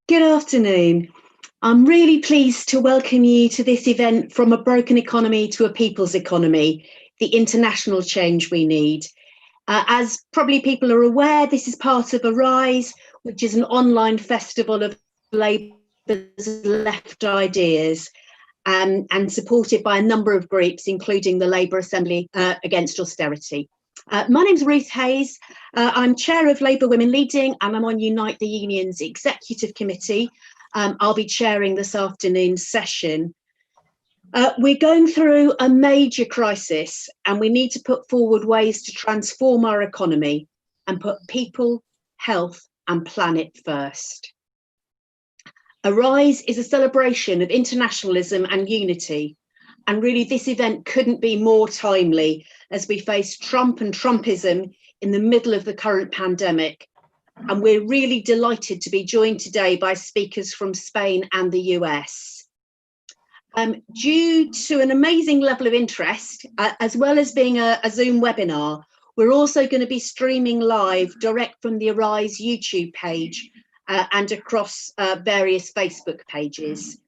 Good afternoon. I'm really pleased to welcome you to this event, From a Broken Economy to a People's Economy, the international change we need. As probably people are aware, this is part of Arise, which is an online festival of Labour's left ideas and supported by a number of groups, including the Labour Assembly Against Austerity. My name's Ruth Hayes. I'm chair of Labour Women Leading and I'm on Unite the Union's executive committee. I'll be chairing this afternoon's session. We're going through a major crisis and we need to put forward ways to transform our economy and put people, health and planet first. Arise is a celebration of internationalism and unity. And really this event couldn't be more timely as we face Trump and Trumpism in the middle of the current pandemic. And we're really delighted to be joined today by speakers from Spain and the US. Due to an amazing level of interest, as well as being a Zoom webinar, we're also going to be streaming live direct from the Arise YouTube page and across various Facebook pages.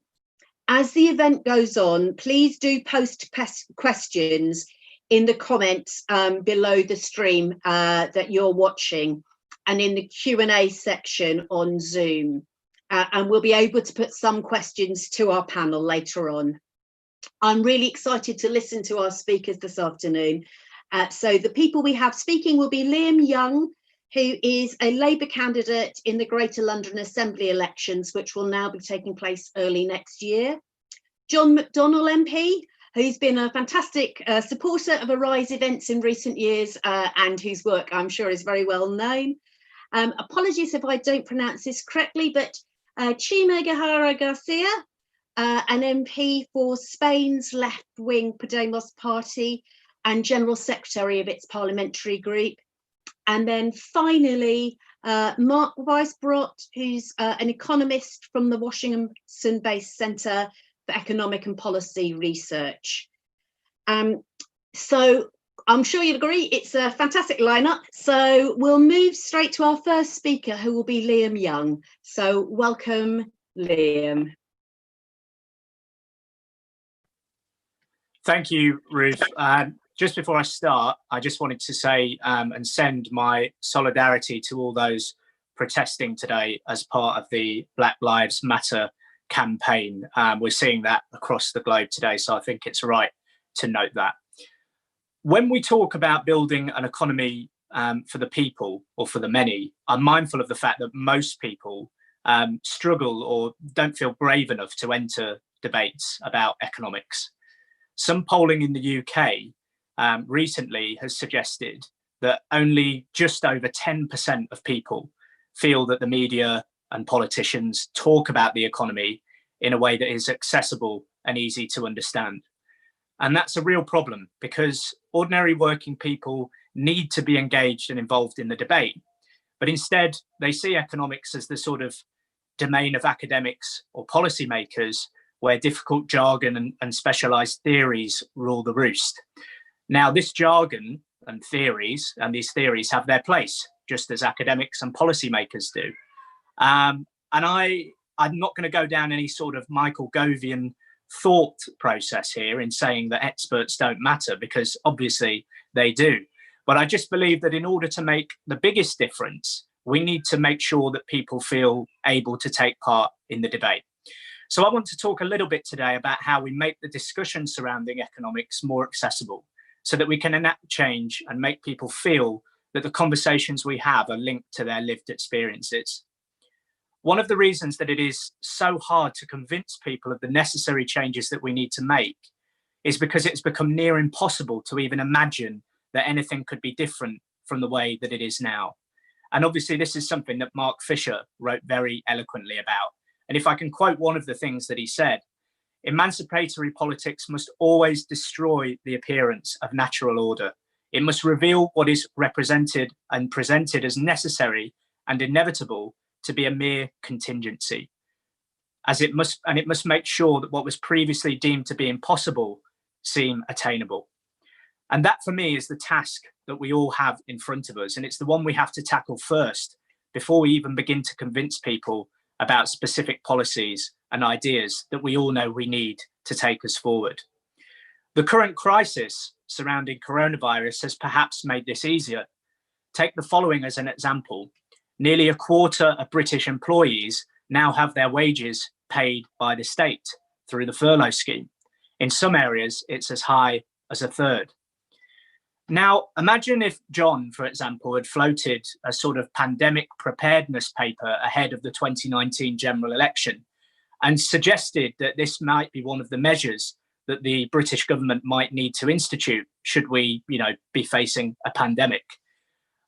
As the event goes on, please do post questions in the comments below the stream that you're watching and in the Q&A section on Zoom. And we'll be able to put some questions to our panel later on. I'm really excited to listen to our speakers this afternoon. So the people we have speaking will be Liam Young, who is a Labour candidate in the Greater London Assembly elections, which will now be taking place early next year. John McDonnell MP, who's been a fantastic supporter of Arise events in recent years and whose work I'm sure is very well known. Apologies if I don't pronounce this correctly, but Txema Guijarro García, an MP for Spain's left-wing Podemos party and General Secretary of its parliamentary group. And then finally, Mark Weisbrot, who's an economist from the Washington-based Centre for Economic and Policy Research. So I'm sure you'll agree it's a fantastic lineup. So we'll move straight to our first speaker, who will be Liam Young. So welcome, Liam. Thank you, Ruth. Just before I start, I just wanted to say and send my solidarity to all those protesting today as part of the Black Lives Matter campaign. We're seeing that across the globe today, so I think it's right to note that. When we talk about building an economy for the people or for the many, I'm mindful of the fact that most people struggle or don't feel brave enough to enter debates about economics. Some polling in the UK recently has suggested that only just over 10% of people feel that the media and politicians talk about the economy in a way that is accessible and easy to understand. And that's a real problem because ordinary working people need to be engaged and involved in the debate. But instead, they see economics as the sort of domain of academics or policymakers where difficult jargon and specialized theories rule the roost. Now, this jargon and these theories have their place, just as academics and policymakers do. And I'm not going to go down any sort of Michael Govian thought process here in saying that experts don't matter, because obviously they do. But I just believe that in order to make the biggest difference, we need to make sure that people feel able to take part in the debate. So I want to talk a little bit today about how we make the discussion surrounding economics more accessible so that we can enact change and make people feel that the conversations we have are linked to their lived experiences. One of the reasons that it is so hard to convince people of the necessary changes that we need to make is because it's become near impossible to even imagine that anything could be different from the way that it is now. And obviously this is something that Mark Fisher wrote very eloquently about. And if I can quote one of the things that he said, emancipatory politics must always destroy the appearance of natural order. It must reveal what is represented and presented as necessary and inevitable to be a mere contingency, it must make sure that what was previously deemed to be impossible seem attainable. And that for me is the task that we all have in front of us. And it's the one we have to tackle first before we even begin to convince people about specific policies and ideas that we all know we need to take us forward. The current crisis surrounding coronavirus has perhaps made this easier. Take the following as an example. Nearly a quarter of British employees now have their wages paid by the state through the furlough scheme. In some areas, it's as high as a third. Now, imagine if John, for example, had floated a sort of pandemic preparedness paper ahead of the 2019 general election and suggested that this might be one of the measures that the British government might need to institute should we, be facing a pandemic.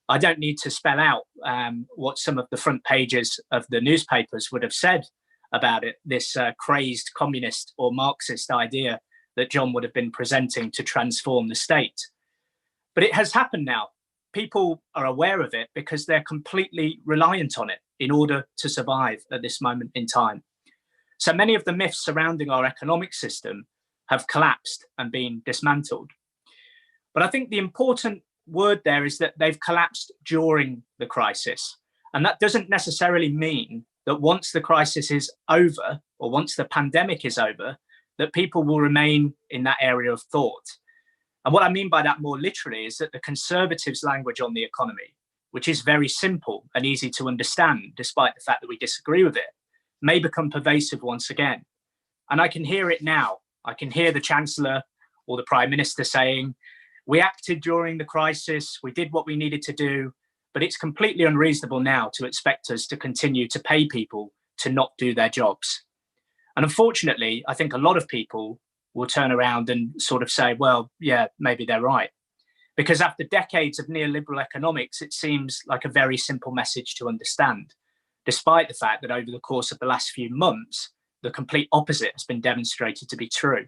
I don't need to spell out what some of the front pages of the newspapers would have said about it, this crazed communist or Marxist idea that John would have been presenting to transform the state. But it has happened now. People are aware of it because they're completely reliant on it in order to survive at this moment in time. So many of the myths surrounding our economic system have collapsed and been dismantled. But I think the important word there is that they've collapsed during the crisis. And that doesn't necessarily mean that once the crisis is over, or once the pandemic is over, that people will remain in that area of thought. And what I mean by that more literally is that the Conservatives' language on the economy, which is very simple and easy to understand, despite the fact that we disagree with it, may become pervasive once again. And I can hear it now. I can hear the Chancellor or the Prime Minister saying, we acted during the crisis, we did what we needed to do, but it's completely unreasonable now to expect us to continue to pay people to not do their jobs. And unfortunately, I think a lot of people will turn around and sort of say, well, yeah, maybe they're right. Because after decades of neoliberal economics, it seems like a very simple message to understand, despite the fact that over the course of the last few months, the complete opposite has been demonstrated to be true.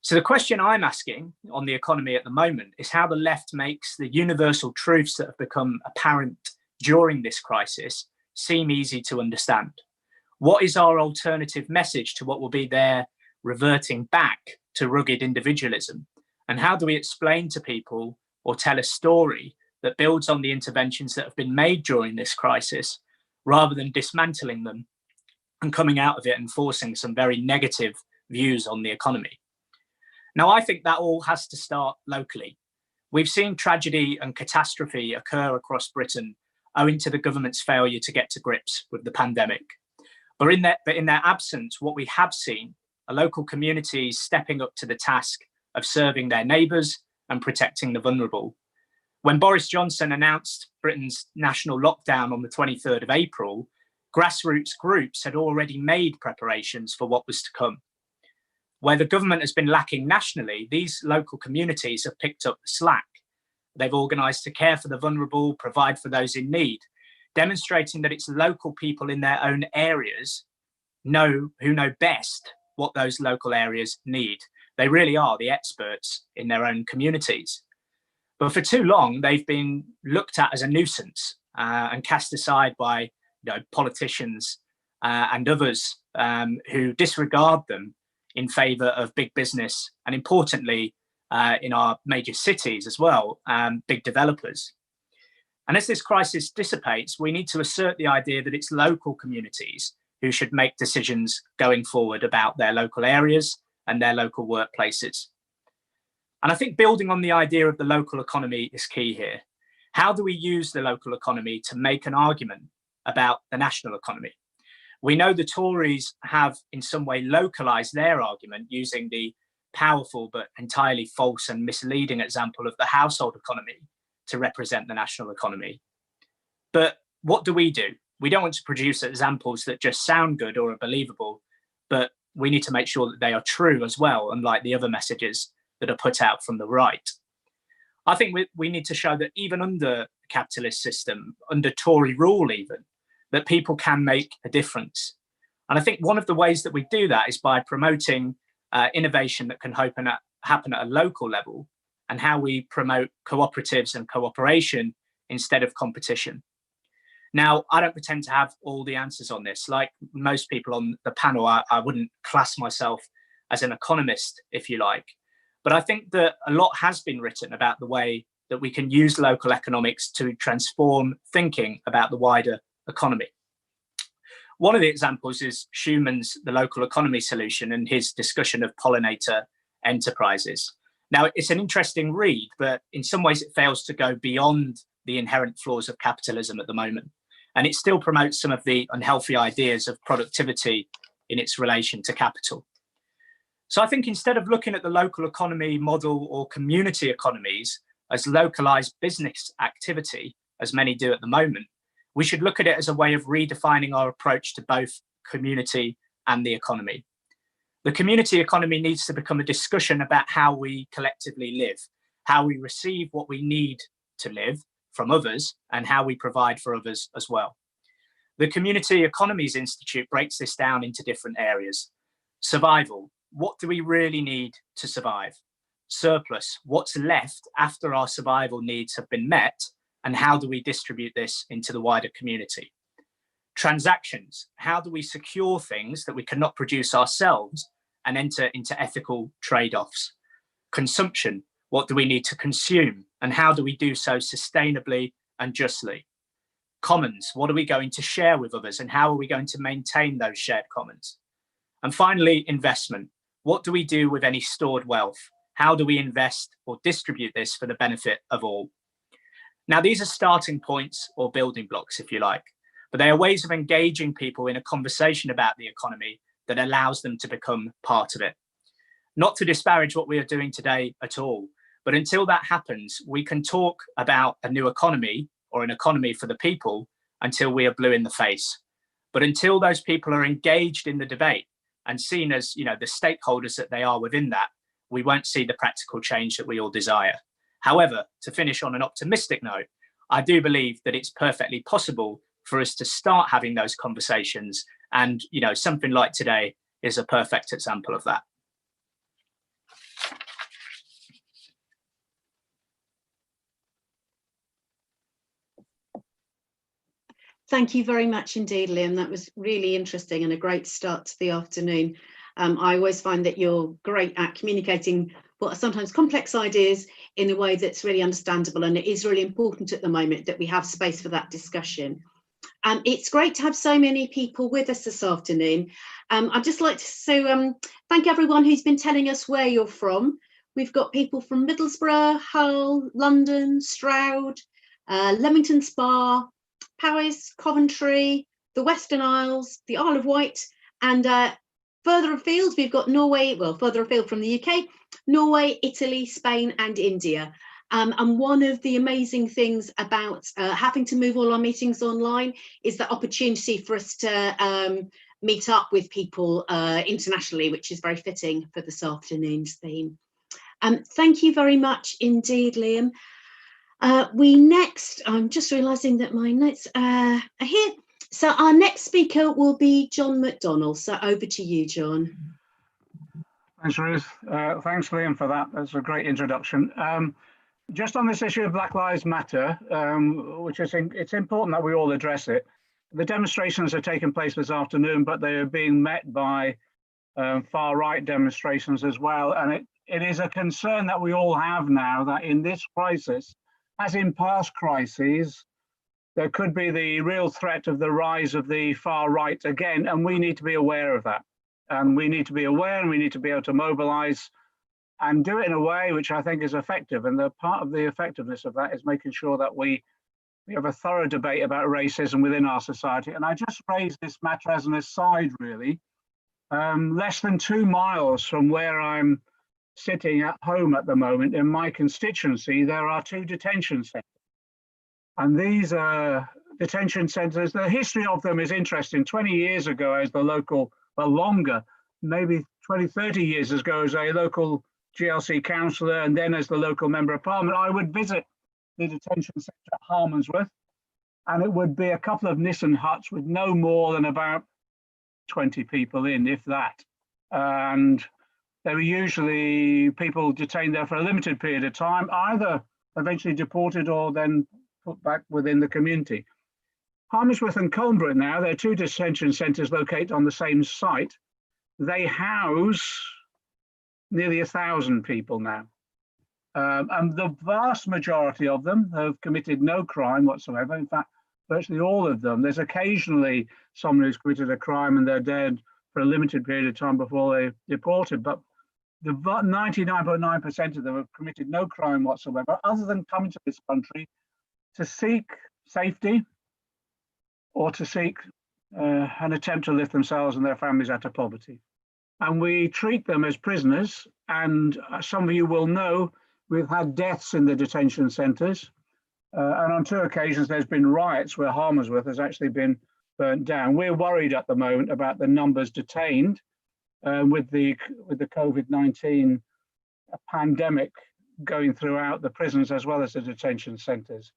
So the question I'm asking on the economy at the moment is how the left makes the universal truths that have become apparent during this crisis seem easy to understand. What is our alternative message to what will be their reverting back to rugged individualism? And how do we explain to people or tell a story that builds on the interventions that have been made during this crisis, rather than dismantling them and coming out of it and forcing some very negative views on the economy? Now, I think that all has to start locally. We've seen tragedy and catastrophe occur across Britain owing to the government's failure to get to grips with the pandemic. But in their absence, what we have seen are local communities stepping up to the task of serving their neighbours and protecting the vulnerable. When Boris Johnson announced Britain's national lockdown on the 23rd of April, grassroots groups had already made preparations for what was to come. Where the government has been lacking nationally, these local communities have picked up the slack. They've organised to care for the vulnerable, provide for those in need, demonstrating that it's local people in their own areas who know best what those local areas need. They really are the experts in their own communities. But for too long, they've been looked at as a nuisance and cast aside by politicians and others who disregard them in favour of big business, and importantly, in our major cities as well, big developers. And as this crisis dissipates, we need to assert the idea that it's local communities who should make decisions going forward about their local areas and their local workplaces. And I think building on the idea of the local economy is key here. How do we use the local economy to make an argument about the national economy? We know the Tories have in some way localised their argument using the powerful but entirely false and misleading example of the household economy to represent the national economy. But what do? We don't want to produce examples that just sound good or are believable, but we need to make sure that they are true as well, unlike the other messages that are put out from the right. I think we need to show that even under the capitalist system, under Tory rule even, that people can make a difference. And I think one of the ways that we do that is by promoting innovation that can happen at a local level, and how we promote cooperatives and cooperation instead of competition. Now, I don't pretend to have all the answers on this. Like most people on the panel, I wouldn't class myself as an economist, if you like. But I think that a lot has been written about the way that we can use local economics to transform thinking about the wider economy. One of the examples is Schumann's The Local Economy Solution and his discussion of pollinator enterprises. Now, it's an interesting read, but in some ways it fails to go beyond the inherent flaws of capitalism at the moment. And it still promotes some of the unhealthy ideas of productivity in its relation to capital. So I think instead of looking at the local economy model or community economies as localized business activity, as many do at the moment, we should look at it as a way of redefining our approach to both community and the economy. The community economy needs to become a discussion about how we collectively live, how we receive what we need to live from others, and how we provide for others as well. The Community Economies Institute breaks this down into different areas. Survival, what do we really need to survive? Surplus, what's left after our survival needs have been met, and how do we distribute this into the wider community? Transactions, how do we secure things that we cannot produce ourselves and enter into ethical trade-offs? Consumption, what do we need to consume, and how do we do so sustainably and justly? Commons, what are we going to share with others, and how are we going to maintain those shared commons? And finally, investment, what do we do with any stored wealth? How do we invest or distribute this for the benefit of all? Now, these are starting points or building blocks, if you like, but they are ways of engaging people in a conversation about the economy that allows them to become part of it. Not to disparage what we are doing today at all, but until that happens, we can talk about a new economy or an economy for the people until we are blue in the face. But until those people are engaged in the debate and seen as, the stakeholders that they are within that, we won't see the practical change that we all desire. However, to finish on an optimistic note, I do believe that it's perfectly possible for us to start having those conversations. And, something like today is a perfect example of that. Thank you very much indeed, Liam. That was really interesting and a great start to the afternoon. I always find that you're great at communicating what are sometimes complex ideas in a way that's really understandable, and it is really important at the moment that we have space for that discussion. It's great to have so many people with us this afternoon. I'd just like to thank everyone who's been telling us where you're from. We've got people from Middlesbrough, Hull, London, Stroud, Leamington Spa, Powys, Coventry, the Western Isles, the Isle of Wight, and further afield, we've got Norway, well, further afield from the UK, Norway, Italy, Spain, and India. And one of the amazing things about having to move all our meetings online is the opportunity for us to meet up with people internationally, which is very fitting for this afternoon's theme. Thank you very much indeed, Liam. I'm just realising that my notes are here. So our next speaker will be John McDonnell. So over to you, John. Thanks, Ruth. Thanks, Liam, for that. That's a great introduction. Just on this issue of Black Lives Matter, which I think it's important that we all address it. The demonstrations are taking place this afternoon, but they are being met by far-right demonstrations as well. And it is a concern that we all have now that in this crisis, as in past crises, there could be the real threat of the rise of the far right again, and we need to be aware of that. And we need to be aware, and we need to be able to mobilize and do it in a way which I think is effective. And the part of the effectiveness of that is making sure that we have a thorough debate about racism within our society. And I just raised this matter as an aside, really. Less than 2 miles from where I'm sitting at home at the moment in my constituency, there are 2 detention centres. And these detention centres, the history of them is interesting. 20 years ago, as the local, well, longer, maybe 20, 30 years ago, as a local GLC councillor, and then as the local member of parliament, I would visit the detention centre at Harmansworth, and it would be a couple of Nissen huts with no more than about 20 people in, if that. And they were usually people detained there for a limited period of time, either eventually deported or then put back within the community. Harmansworth and Colnborough now, they're 2 detention centres located on the same site. They house nearly 1,000 people now. And the vast majority of them have committed no crime whatsoever. In fact, virtually all of them. There's occasionally someone who's committed a crime and they're dead for a limited period of time before they're deported, but the 99.9% of them have committed no crime whatsoever, other than coming to this country to seek safety or to seek an attempt to lift themselves and their families out of poverty. And we treat them as prisoners. And some of you will know we've had deaths in the detention centres. And on 2 occasions, there's been riots where Harmersworth has actually been burnt down. We're worried at the moment about the numbers detained with the COVID-19 pandemic going throughout the prisons as well as the detention centres.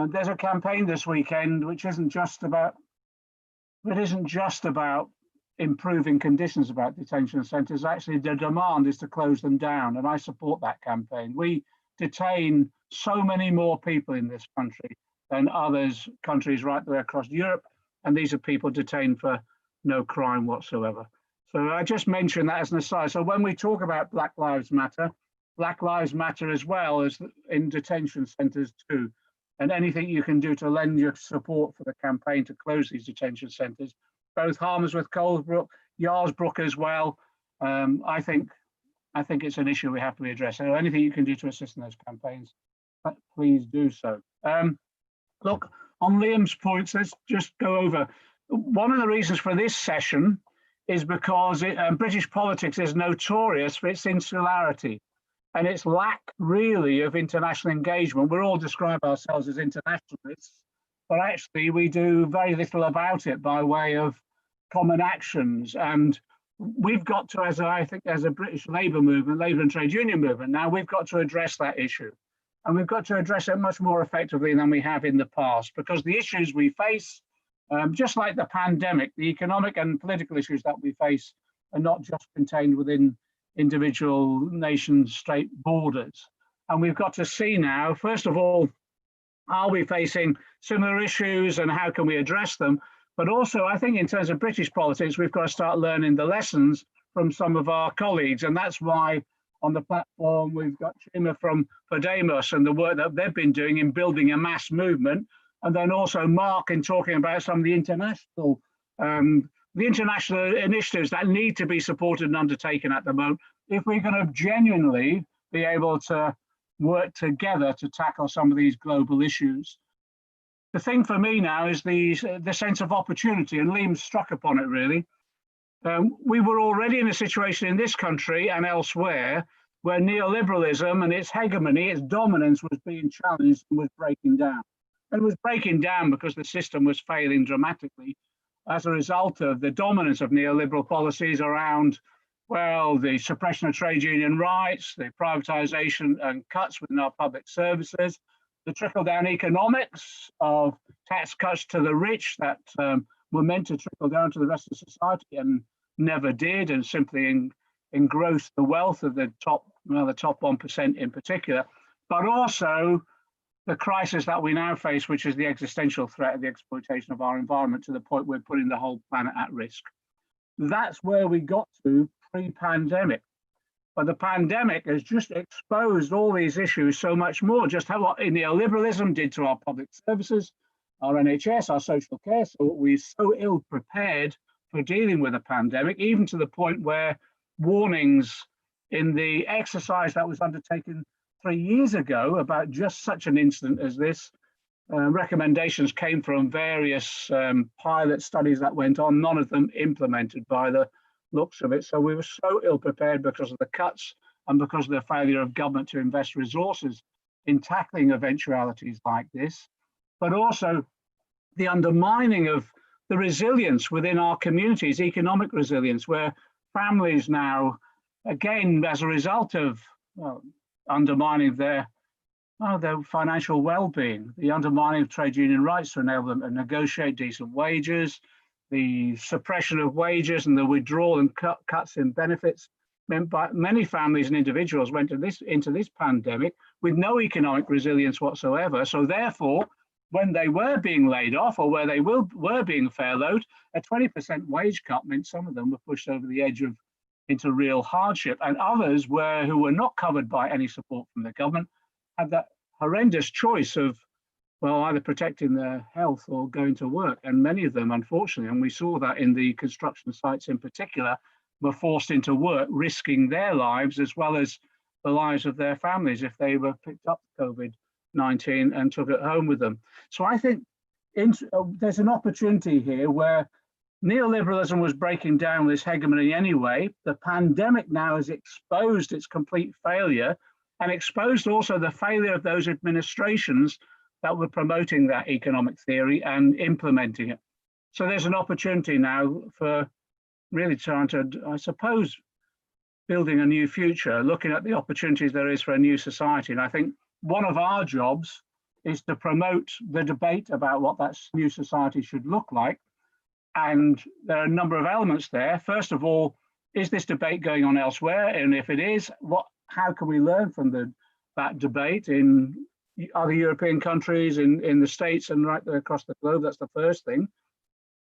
There's a campaign this weekend which isn't just about improving conditions about detention centres. Actually, the demand is to close them down, and I support that campaign. We detain so many more people in this country than countries right the way across Europe, and these are people detained for no crime whatsoever. So I just mentioned that as an aside. So when we talk about Black Lives Matter as well as in detention centres too. And anything you can do to lend your support for the campaign to close these detention centres, both Harmersworth, Colesbrook, Yarsbrook as well. I think it's an issue we have to address. So anything you can do to assist in those campaigns, please do so. Look, on Liam's points, let's just go over. One of the reasons for this session is because British politics is notorious for its insularity and its lack really of international engagement. We all describe ourselves as internationalists, but actually we do very little about it by way of common actions. And we've got to, as a British Labour movement, Labour and Trade Union movement, now we've got to address that issue. And we've got to address it much more effectively than we have in the past, because the issues we face, just like the pandemic, the economic and political issues that we face are not just contained within individual nation-state borders. And we've got to see now, first of all, are we facing similar issues and how can we address them? But also, I think in terms of British politics, we've got to start learning the lessons from some of our colleagues. And that's why on the platform, we've got Txema from Podemos and the work that they've been doing in building a mass movement. And then also Mark in talking about some of the international initiatives that need to be supported and undertaken at the moment, if we're going to genuinely be able to work together to tackle some of these global issues. The thing for me now is the sense of opportunity, and Liam struck upon it really. We were already in a situation in this country and elsewhere where neoliberalism and its hegemony, its dominance was being challenged and was breaking down. And it was breaking down because the system was failing dramatically as a result of the dominance of neoliberal policies around, well, the suppression of trade union rights, the privatization and cuts within our public services, the trickle-down economics of tax cuts to the rich that were meant to trickle down to the rest of society and never did, and simply engrossed the wealth of the top 1% in particular, but also the crisis that we now face, which is the existential threat of the exploitation of our environment to the point we're putting the whole planet at risk. That's where we got to pre-pandemic. But the pandemic has just exposed all these issues so much more, just how what neoliberalism did to our public services, our NHS, our social care. So we're so ill prepared for dealing with a pandemic, even to the point where warnings in the exercise that was undertaken 3 years ago about just such an incident as this, recommendations came from various pilot studies that went on, none of them implemented by the looks of it. So we were so ill prepared because of the cuts and because of the failure of government to invest resources in tackling eventualities like this, but also the undermining of the resilience within our communities, economic resilience, where families now, again, as a result of undermining their financial well-being, the undermining of trade union rights to enable them to negotiate decent wages, the suppression of wages and the withdrawal and cuts in benefits meant by many families and individuals went into this pandemic with no economic resilience whatsoever. So therefore, when they were being laid off or where they were being furloughed, a 20% wage cut meant some of them were pushed over the edge into real hardship, and others who were not covered by any support from the government had that horrendous choice of well, either protecting their health or going to work. And many of them, unfortunately, and we saw that in the construction sites in particular, were forced into work, risking their lives as well as the lives of their families if they were picked up COVID-19 and took it home with them. So I think there's an opportunity here where neoliberalism was breaking down this hegemony anyway. The pandemic now has exposed its complete failure and exposed also the failure of those administrations that were promoting that economic theory and implementing it. So there's an opportunity now for really trying to, I suppose, building a new future, looking at the opportunities there is for a new society. And I think one of our jobs is to promote the debate about what that new society should look like. And there are a number of elements there. First of all, is this debate going on elsewhere? And if it is, how can we learn from that debate in other European countries, in the States and right there across the globe? That's the first thing.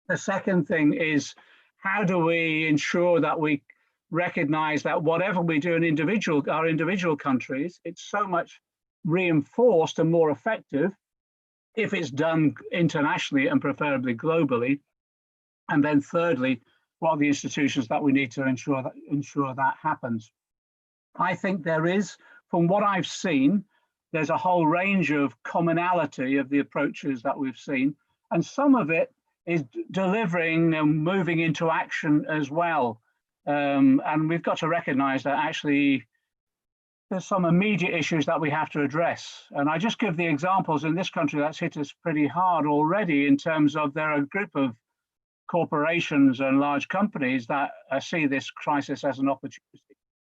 The second thing is, how do we ensure that we recognize that whatever we do in our individual countries, it's so much reinforced and more effective if it's done internationally and preferably globally. And then thirdly, what are the institutions that we need to ensure that happens? I think there is, from what I've seen, there's a whole range of commonality of the approaches that we've seen, and some of it is delivering and moving into action as well. And we've got to recognize that actually there's some immediate issues that we have to address. And I just give the examples in this country that's hit us pretty hard already, in terms of there are a group of corporations and large companies that see this crisis as an opportunity.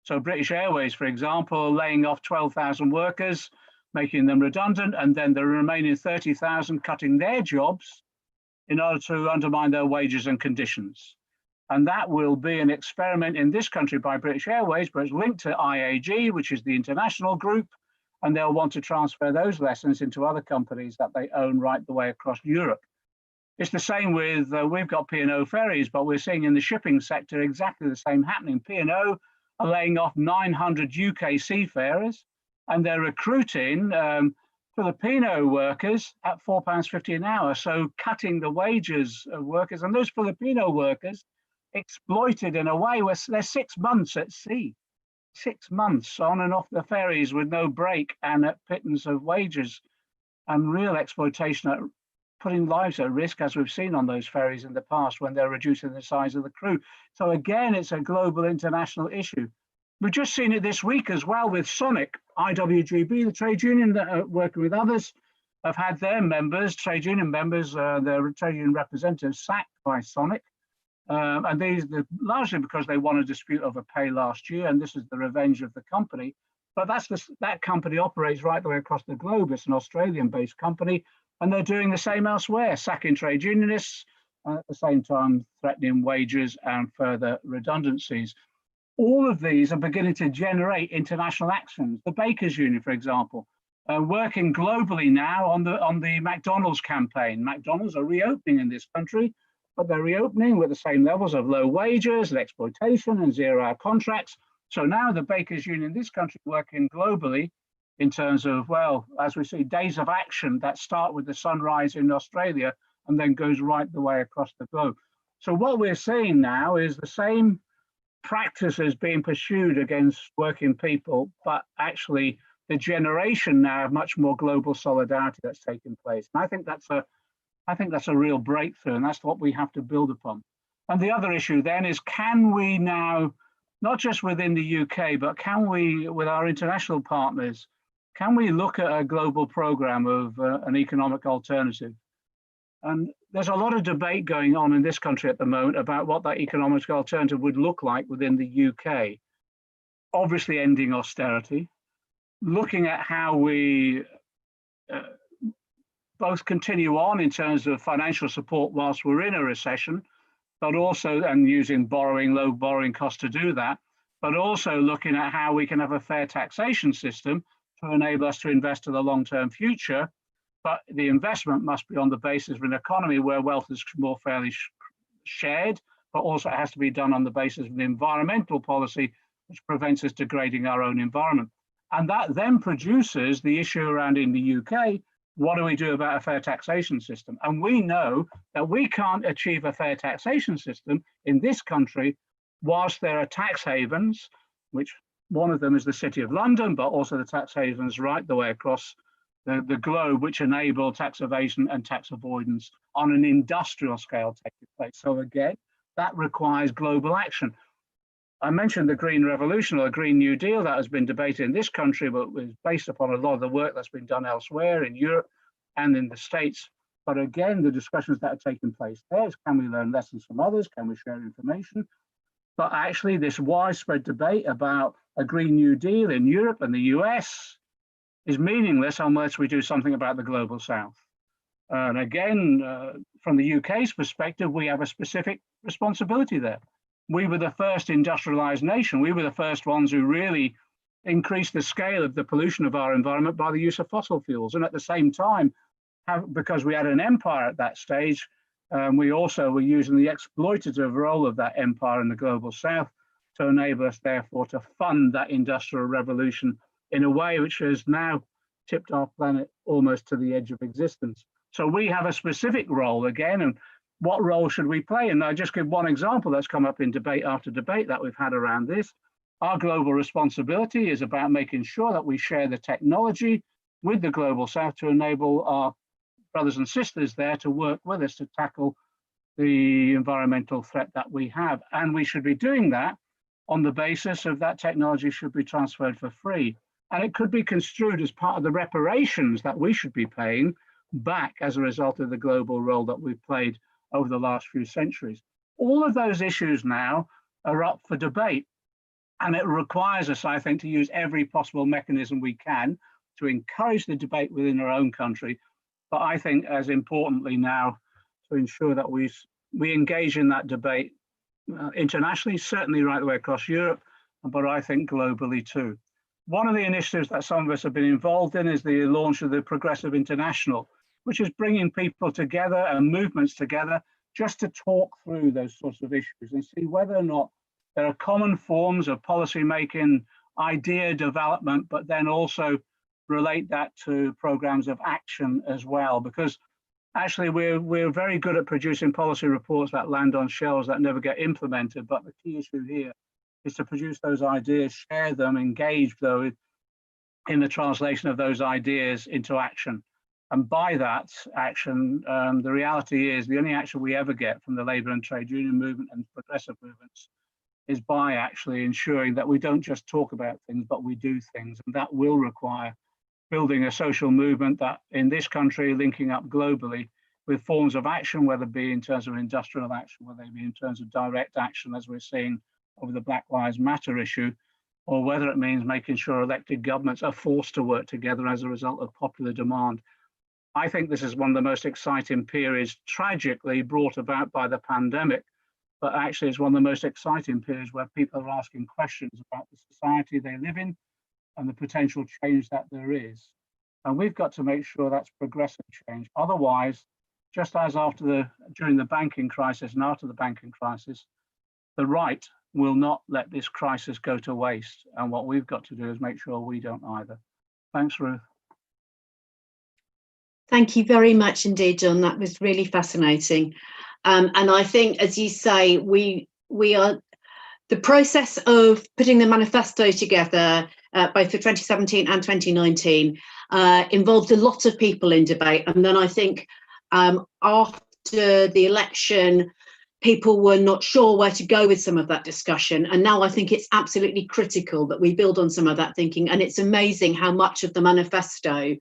So British Airways, for example, laying off 12,000 workers, making them redundant, and then the remaining 30,000 cutting their jobs in order to undermine their wages and conditions. And that will be an experiment in this country by British Airways, but it's linked to IAG, which is the international group, and they'll want to transfer those lessons into other companies that they own right the way across Europe. It's the same with, we've got P&O ferries, but we're seeing in the shipping sector exactly the same happening. P&O are laying off 900 UK seafarers, and they're recruiting Filipino workers at £4.50 an hour. So cutting the wages of workers, and those Filipino workers exploited in a way where they're 6 months at sea, 6 months on and off the ferries with no break and at pittance of wages, and real exploitation, at putting lives at risk, as we've seen on those ferries in the past when they're reducing the size of the crew. So again, it's a global international issue. We've just seen it this week as well with Sonic. IWGB, the trade union that are working with others, have had their members, trade union members, their trade union representatives sacked by Sonic. And these largely because they won a dispute over pay last year, and this is the revenge of the company. But that company operates right the way across the globe. It's an Australian-based company, and they're doing the same elsewhere, sacking trade unionists, at the same time threatening wages and further redundancies. All of these are beginning to generate international actions. The Bakers Union, for example, working globally now on the McDonald's campaign. McDonald's are reopening in this country, but they're reopening with the same levels of low wages and exploitation and zero-hour contracts. So now the Bakers Union in this country working globally in terms of, well, as we see, days of action that start with the sunrise in Australia and then goes right the way across the globe. So what we're seeing now is the same practices being pursued against working people, but actually the generation now of much more global solidarity that's taking place. And I think that's a real breakthrough, and that's what we have to build upon. And the other issue then is, can we now, not just within the UK, but can we, with our international partners, can we look at a global program of an economic alternative? And there's a lot of debate going on in this country at the moment about what that economic alternative would look like within the UK. Obviously ending austerity, looking at how we both continue on in terms of financial support whilst we're in a recession, but also, and using low borrowing costs to do that, but also looking at how we can have a fair taxation system to enable us to invest in the long-term future. But the investment must be on the basis of an economy where wealth is more fairly shared, but also it has to be done on the basis of an environmental policy which prevents us degrading our own environment. And that then produces the issue around in the UK, what do we do about a fair taxation system? And we know that we can't achieve a fair taxation system in this country whilst there are tax havens, which one of them is the City of London, but also the tax havens right the way across the globe, which enable tax evasion and tax avoidance on an industrial scale taking place. So again, that requires global action. I mentioned the Green Revolution or the Green New Deal that has been debated in this country, but was based upon a lot of the work that's been done elsewhere in Europe and in the States. But again, the discussions that are taking place there is, can we learn lessons from others? Can we share information? But actually, this widespread debate about a Green New Deal in Europe and the US is meaningless unless we do something about the global South. And again, from the UK's perspective, we have a specific responsibility there. We were the first industrialized nation. We were the first ones who really increased the scale of the pollution of our environment by the use of fossil fuels. And at the same time, because we had an empire at that stage, we also were using the exploitative role of that empire in the global South to enable us, therefore, to fund that industrial revolution in a way which has now tipped our planet almost to the edge of existence. So we have a specific role again, and what role should we play? And I'll just give one example that's come up in debate after debate that we've had around this. Our global responsibility is about making sure that we share the technology with the global South to enable our brothers and sisters there to work with us to tackle the environmental threat that we have. And we should be doing that on the basis of that technology should be transferred for free. And it could be construed as part of the reparations that we should be paying back as a result of the global role that we've played over the last few centuries. All of those issues now are up for debate. And it requires us, I think, to use every possible mechanism we can to encourage the debate within our own country. But I think as importantly now, to ensure that we engage in that debate internationally, certainly right the way across Europe, but I think globally too. One of the initiatives that some of us have been involved in is the launch of the Progressive International, which is bringing people together and movements together just to talk through those sorts of issues and see whether or not there are common forms of policy making, idea development, but then also relate that to programs of action as well. Because actually we're very good at producing policy reports that land on shelves that never get implemented. But the key issue here is to produce those ideas, share them, engage though in the translation of those ideas into action. And by that action, the reality is the only action we ever get from the labour and trade union movement and progressive movements is by actually ensuring that we don't just talk about things, but we do things. And that will require building a social movement that in this country, linking up globally with forms of action, whether it be in terms of industrial action, whether it be in terms of direct action, as we're seeing over the Black Lives Matter issue, or whether it means making sure elected governments are forced to work together as a result of popular demand. I think this is one of the most exciting periods, tragically brought about by the pandemic, but actually it's one of the most exciting periods where people are asking questions about the society they live in and the potential change that there is. And we've got to make sure that's progressive change. Otherwise, just as during the banking crisis and after the banking crisis, the right will not let this crisis go to waste. And what we've got to do is make sure we don't either. Thanks, Ruth. Thank you very much indeed, John. That was really fascinating. And I think, as you say, we are the process of putting the manifesto together, both for 2017 and 2019, involved a lot of people in debate. And then I think after the election, people were not sure where to go with some of that discussion. And now I think it's absolutely critical that we build on some of that thinking. And it's amazing how much of the manifesto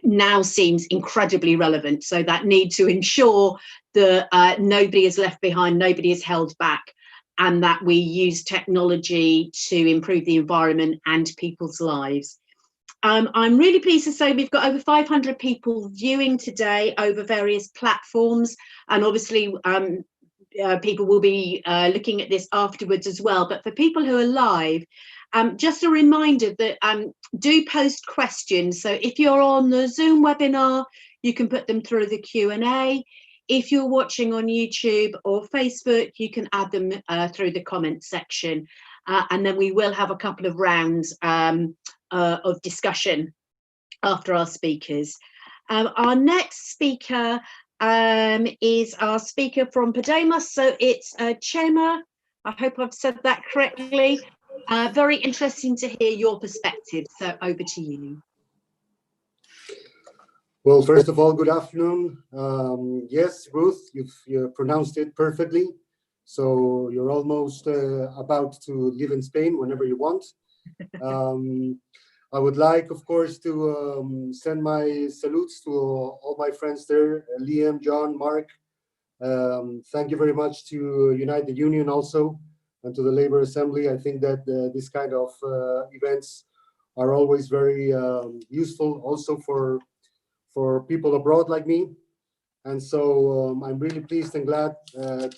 now seems incredibly relevant. So that need to ensure that nobody is left behind, nobody is held back, and that we use technology to improve the environment and people's lives. I'm really pleased to say we've got over 500 people viewing today over various platforms, and obviously people will be looking at this afterwards as well. But for people who are live, just a reminder that do post questions. So if you're on the Zoom webinar, you can put them through the Q&A. If you're watching on YouTube or Facebook, you can add them through the comments section. And then we will have a couple of rounds of discussion after our speakers. Our next speaker is our speaker from Podemos. So it's Txema. I hope I've said that correctly. Very interesting to hear your perspective. So over to you. Well, first of all, good afternoon. Yes, Ruth, you've pronounced it perfectly. So you're almost about to live in Spain whenever you want. I would like, of course, to send my salutes to all my friends there, Liam, John, Mark. Thank you very much to Unite the Union also, and to the Labour Assembly. I think that this kind of events are always very useful also for people abroad like me. And so I'm really pleased and glad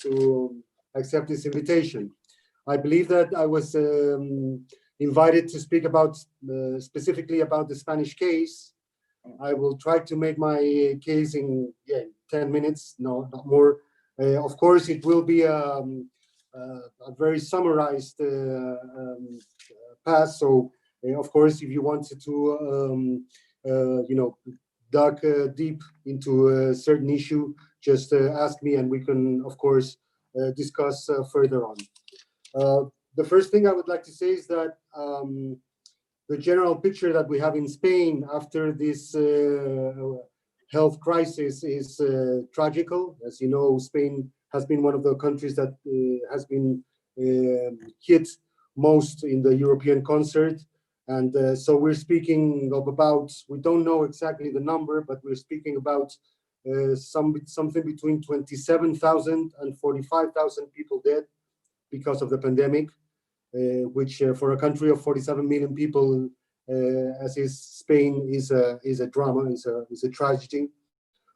to accept this invitation. I believe that I was invited to speak about specifically about the Spanish case. I will try to make my case in 10 minutes, no, not more. Of course, it will be a very summarized pass. So, of course, if you wanted to, dug deep into a certain issue, just ask me, and we can, of course, discuss further on. The first thing I would like to say is that the general picture that we have in Spain after this health crisis is tragical. As you know, Spain has been one of the countries that has been hit most in the European concert. And so we're speaking of about, we don't know exactly the number, but we're speaking about something between 27,000 and 45,000 people dead because of the pandemic, which for a country of 47 million people, as is Spain, is a drama, is a tragedy.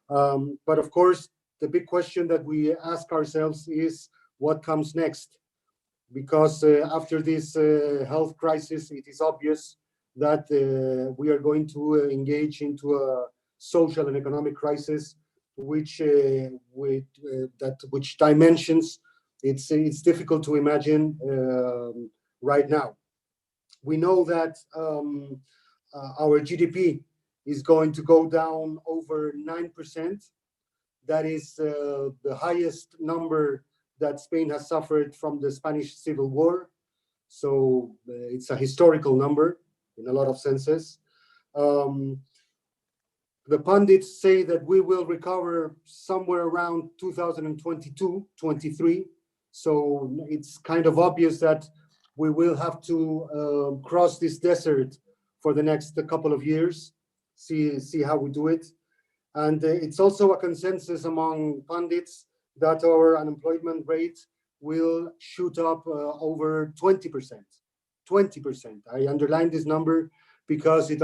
But of course, the big question that we ask ourselves is what comes next? Because after this health crisis, it is obvious that we are going to engage into a social and economic crisis, which dimensions it's difficult to imagine right now. We know that our GDP is going to go down over 9%. That is the highest number that Spain has suffered from the Spanish Civil War. So it's a historical number in a lot of senses. The pundits say that we will recover somewhere around 2022-23. So it's kind of obvious that we will have to cross this desert for the next couple of years, see how we do it. And it's also a consensus among pundits that our unemployment rate will shoot up over 20%. 20%. I underline this number because it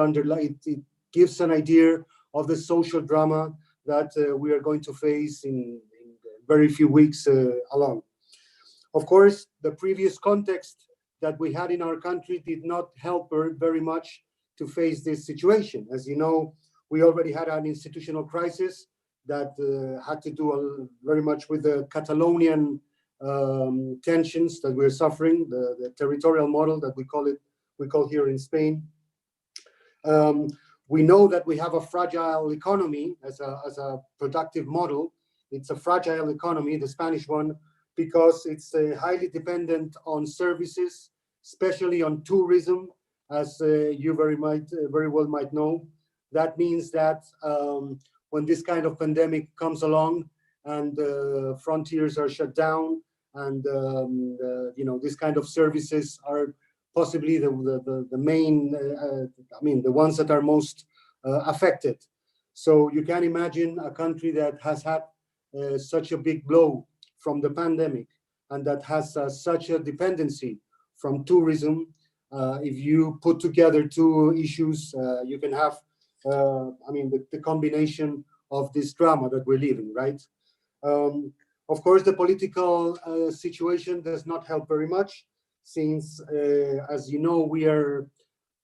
gives an idea of the social drama that we are going to face in very few weeks along. Of course, the previous context that we had in our country did not help very much to face this situation. As you know, we already had an institutional crisis that had to do very much with the Catalonian tensions that we're suffering, the territorial model that we call here in Spain. We know that we have a fragile economy as a productive model. It's a fragile economy, the Spanish one, because it's highly dependent on services, especially on tourism, as you very well might know. That means that when this kind of pandemic comes along and frontiers are shut down, and this kind of services are possibly the main, the ones that are most affected. So you can imagine a country that has had such a big blow from the pandemic and that has such a dependency from tourism. If you put together two issues, you can have the combination of this drama that we're living, right? Of course, the political situation does not help very much, since, as you know, we are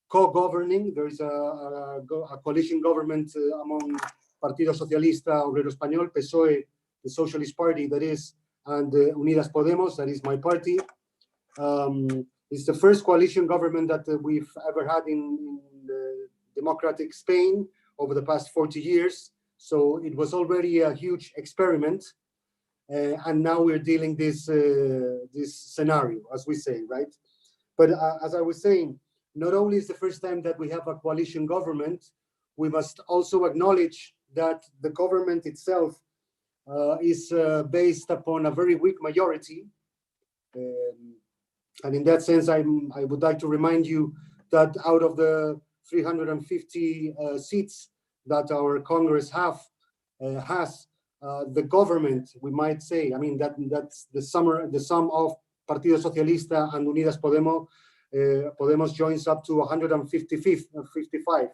co-governing. There is a coalition government among Partido Socialista Obrero Español, PSOE, the Socialist Party, that is, and Unidas Podemos, that is my party. It's the first coalition government that we've ever had in democratic Spain. over the past 40 years. So it was already a huge experiment. And now we're dealing this scenario, as we say, right? But as I was saying, not only is the first time that we have a coalition government, we must also acknowledge that the government itself is based upon a very weak majority. And in that sense, I would like to remind you that out of the 350 seats that our Congress has, the government, we might say, I mean, that's the sum of Partido Socialista and Unidas Podemos. Podemos joins up to 155.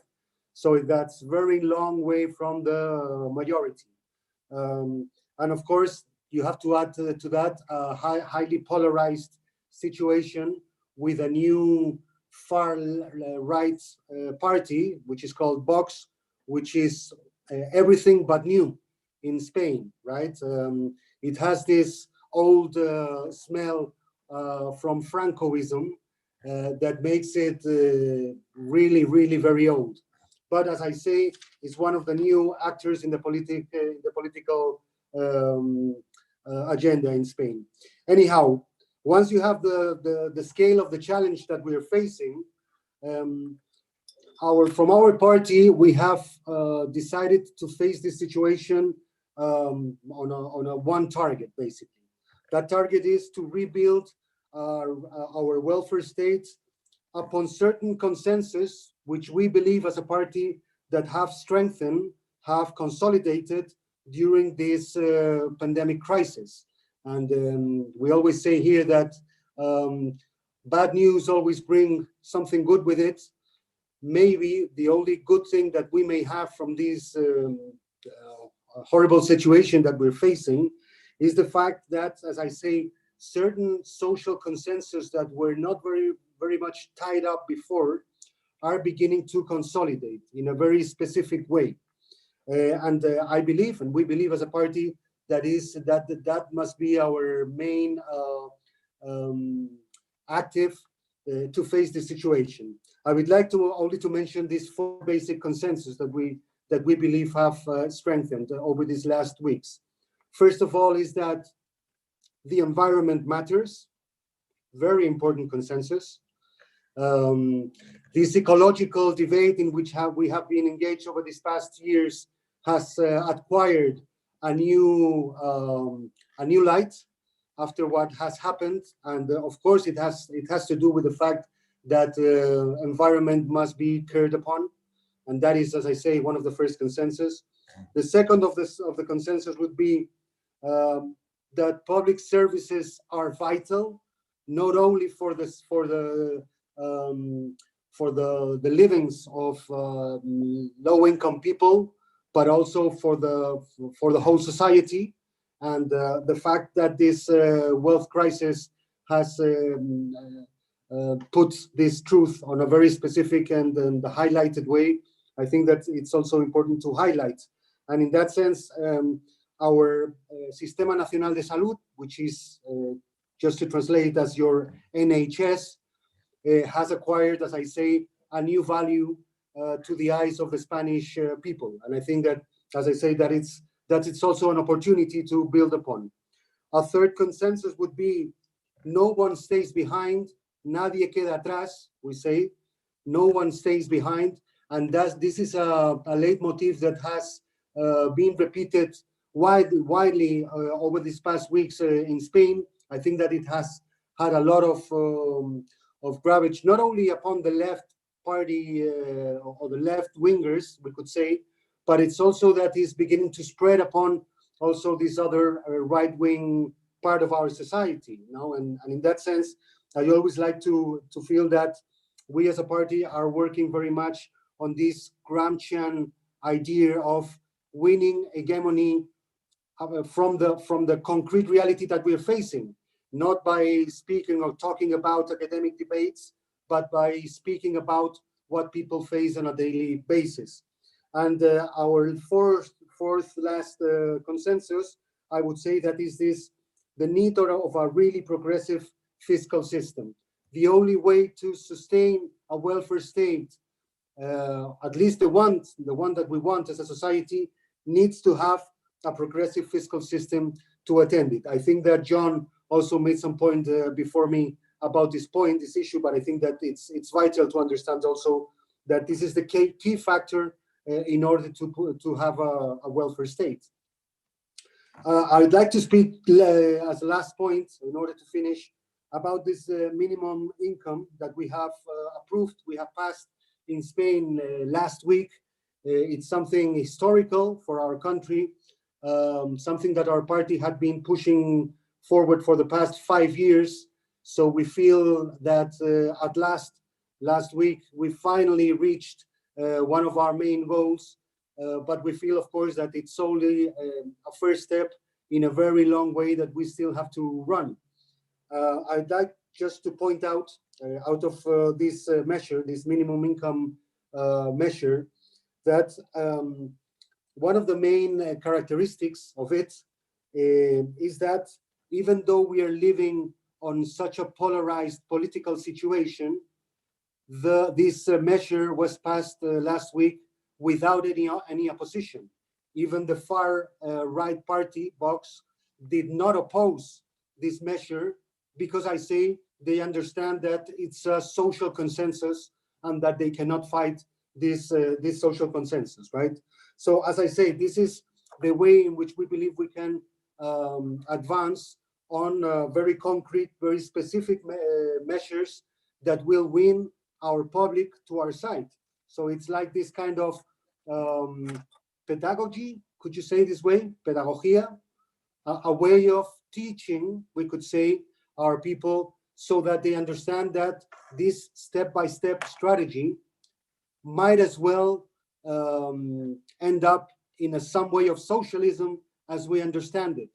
So that's very long way from the majority. And of course, you have to add to that a highly polarized situation with a new far right party, which is called Vox, which is everything but new in Spain, right? It has this old smell from Francoism that makes it really, really very old. But as I say, it's one of the new actors in the political agenda in Spain. Anyhow, once you have the scale of the challenge that we're facing, from our party, we have decided to face this situation on a one target, basically. That target is to rebuild our welfare state upon certain consensus, which we believe as a party that have strengthened, have consolidated during this pandemic crisis. And we always say here that bad news always bring something good with it. Maybe the only good thing that we may have from this horrible situation that we're facing is the fact that, as I say, certain social consensus that were not very much tied up before are beginning to consolidate in a very specific way. And I believe, and we believe as a party, that must be our main active to face the situation. I would like to only to mention these 4 basic consensus that we believe have strengthened over these last weeks. First of all is that the environment matters, very important consensus. This ecological debate in which we have been engaged over these past years has acquired a new light after what has happened, and of course it has to do with the fact that environment must be cared upon, and that is, as I say, one of the first consensus. The second of the consensus would be that public services are vital, not only for the livings of low-income people, but also for the whole society. And the fact that this wealth crisis has put this truth on a very specific and highlighted way, I think that it's also important to highlight. And in that sense, our Sistema Nacional de Salud, which is, just to translate as your NHS, has acquired, as I say, a new value to the eyes of the Spanish people. And I think that, as I say, that it's also an opportunity to build upon. A third consensus would be no one stays behind, nadie queda atrás, we say, no one stays behind. And this is a leitmotif that has been repeated widely over these past weeks in Spain. I think that it has had a lot of gravity, not only upon the left party or the left wingers, we could say, but it's also that is beginning to spread upon also this other right-wing part of our society. And in that sense, I always like to feel that we as a party are working very much on this Gramscian idea of winning hegemony from the concrete reality that we're facing, not by speaking or talking about academic debates, but by speaking about what people face on a daily basis. And our fourth last consensus, I would say, that is the need of a really progressive fiscal system. The only way to sustain a welfare state at least the one that we want as a society, needs to have a progressive fiscal system to attend it. I think that John also made some point before me about this issue, but I think that it's vital to understand also that this is the key factor in order to have a welfare state. I'd like to speak as a last point, in order to finish, about this minimum income that we have approved, we have passed in Spain last week. It's something historical for our country, something that our party had been pushing forward for the past 5 years. So we feel that at last week, we finally reached one of our main goals, but we feel, of course, that it's only a first step in a very long way that we still have to run. I'd like just to point out of this measure, this minimum income measure, that one of the main characteristics of it is that even though we are living on such a polarized political situation, this measure was passed last week without any opposition. Even the far right party, Vox, did not oppose this measure, because I say they understand that it's a social consensus and that they cannot fight this social consensus, right? So as I say, this is the way in which we believe we can advance on very concrete, very specific measures that will win our public to our side. So it's like this kind of pedagogy, could you say this way? Pedagogía, a way of teaching, we could say, our people, so that they understand that this step-by-step strategy might as well end up in some way of socialism as we understand it.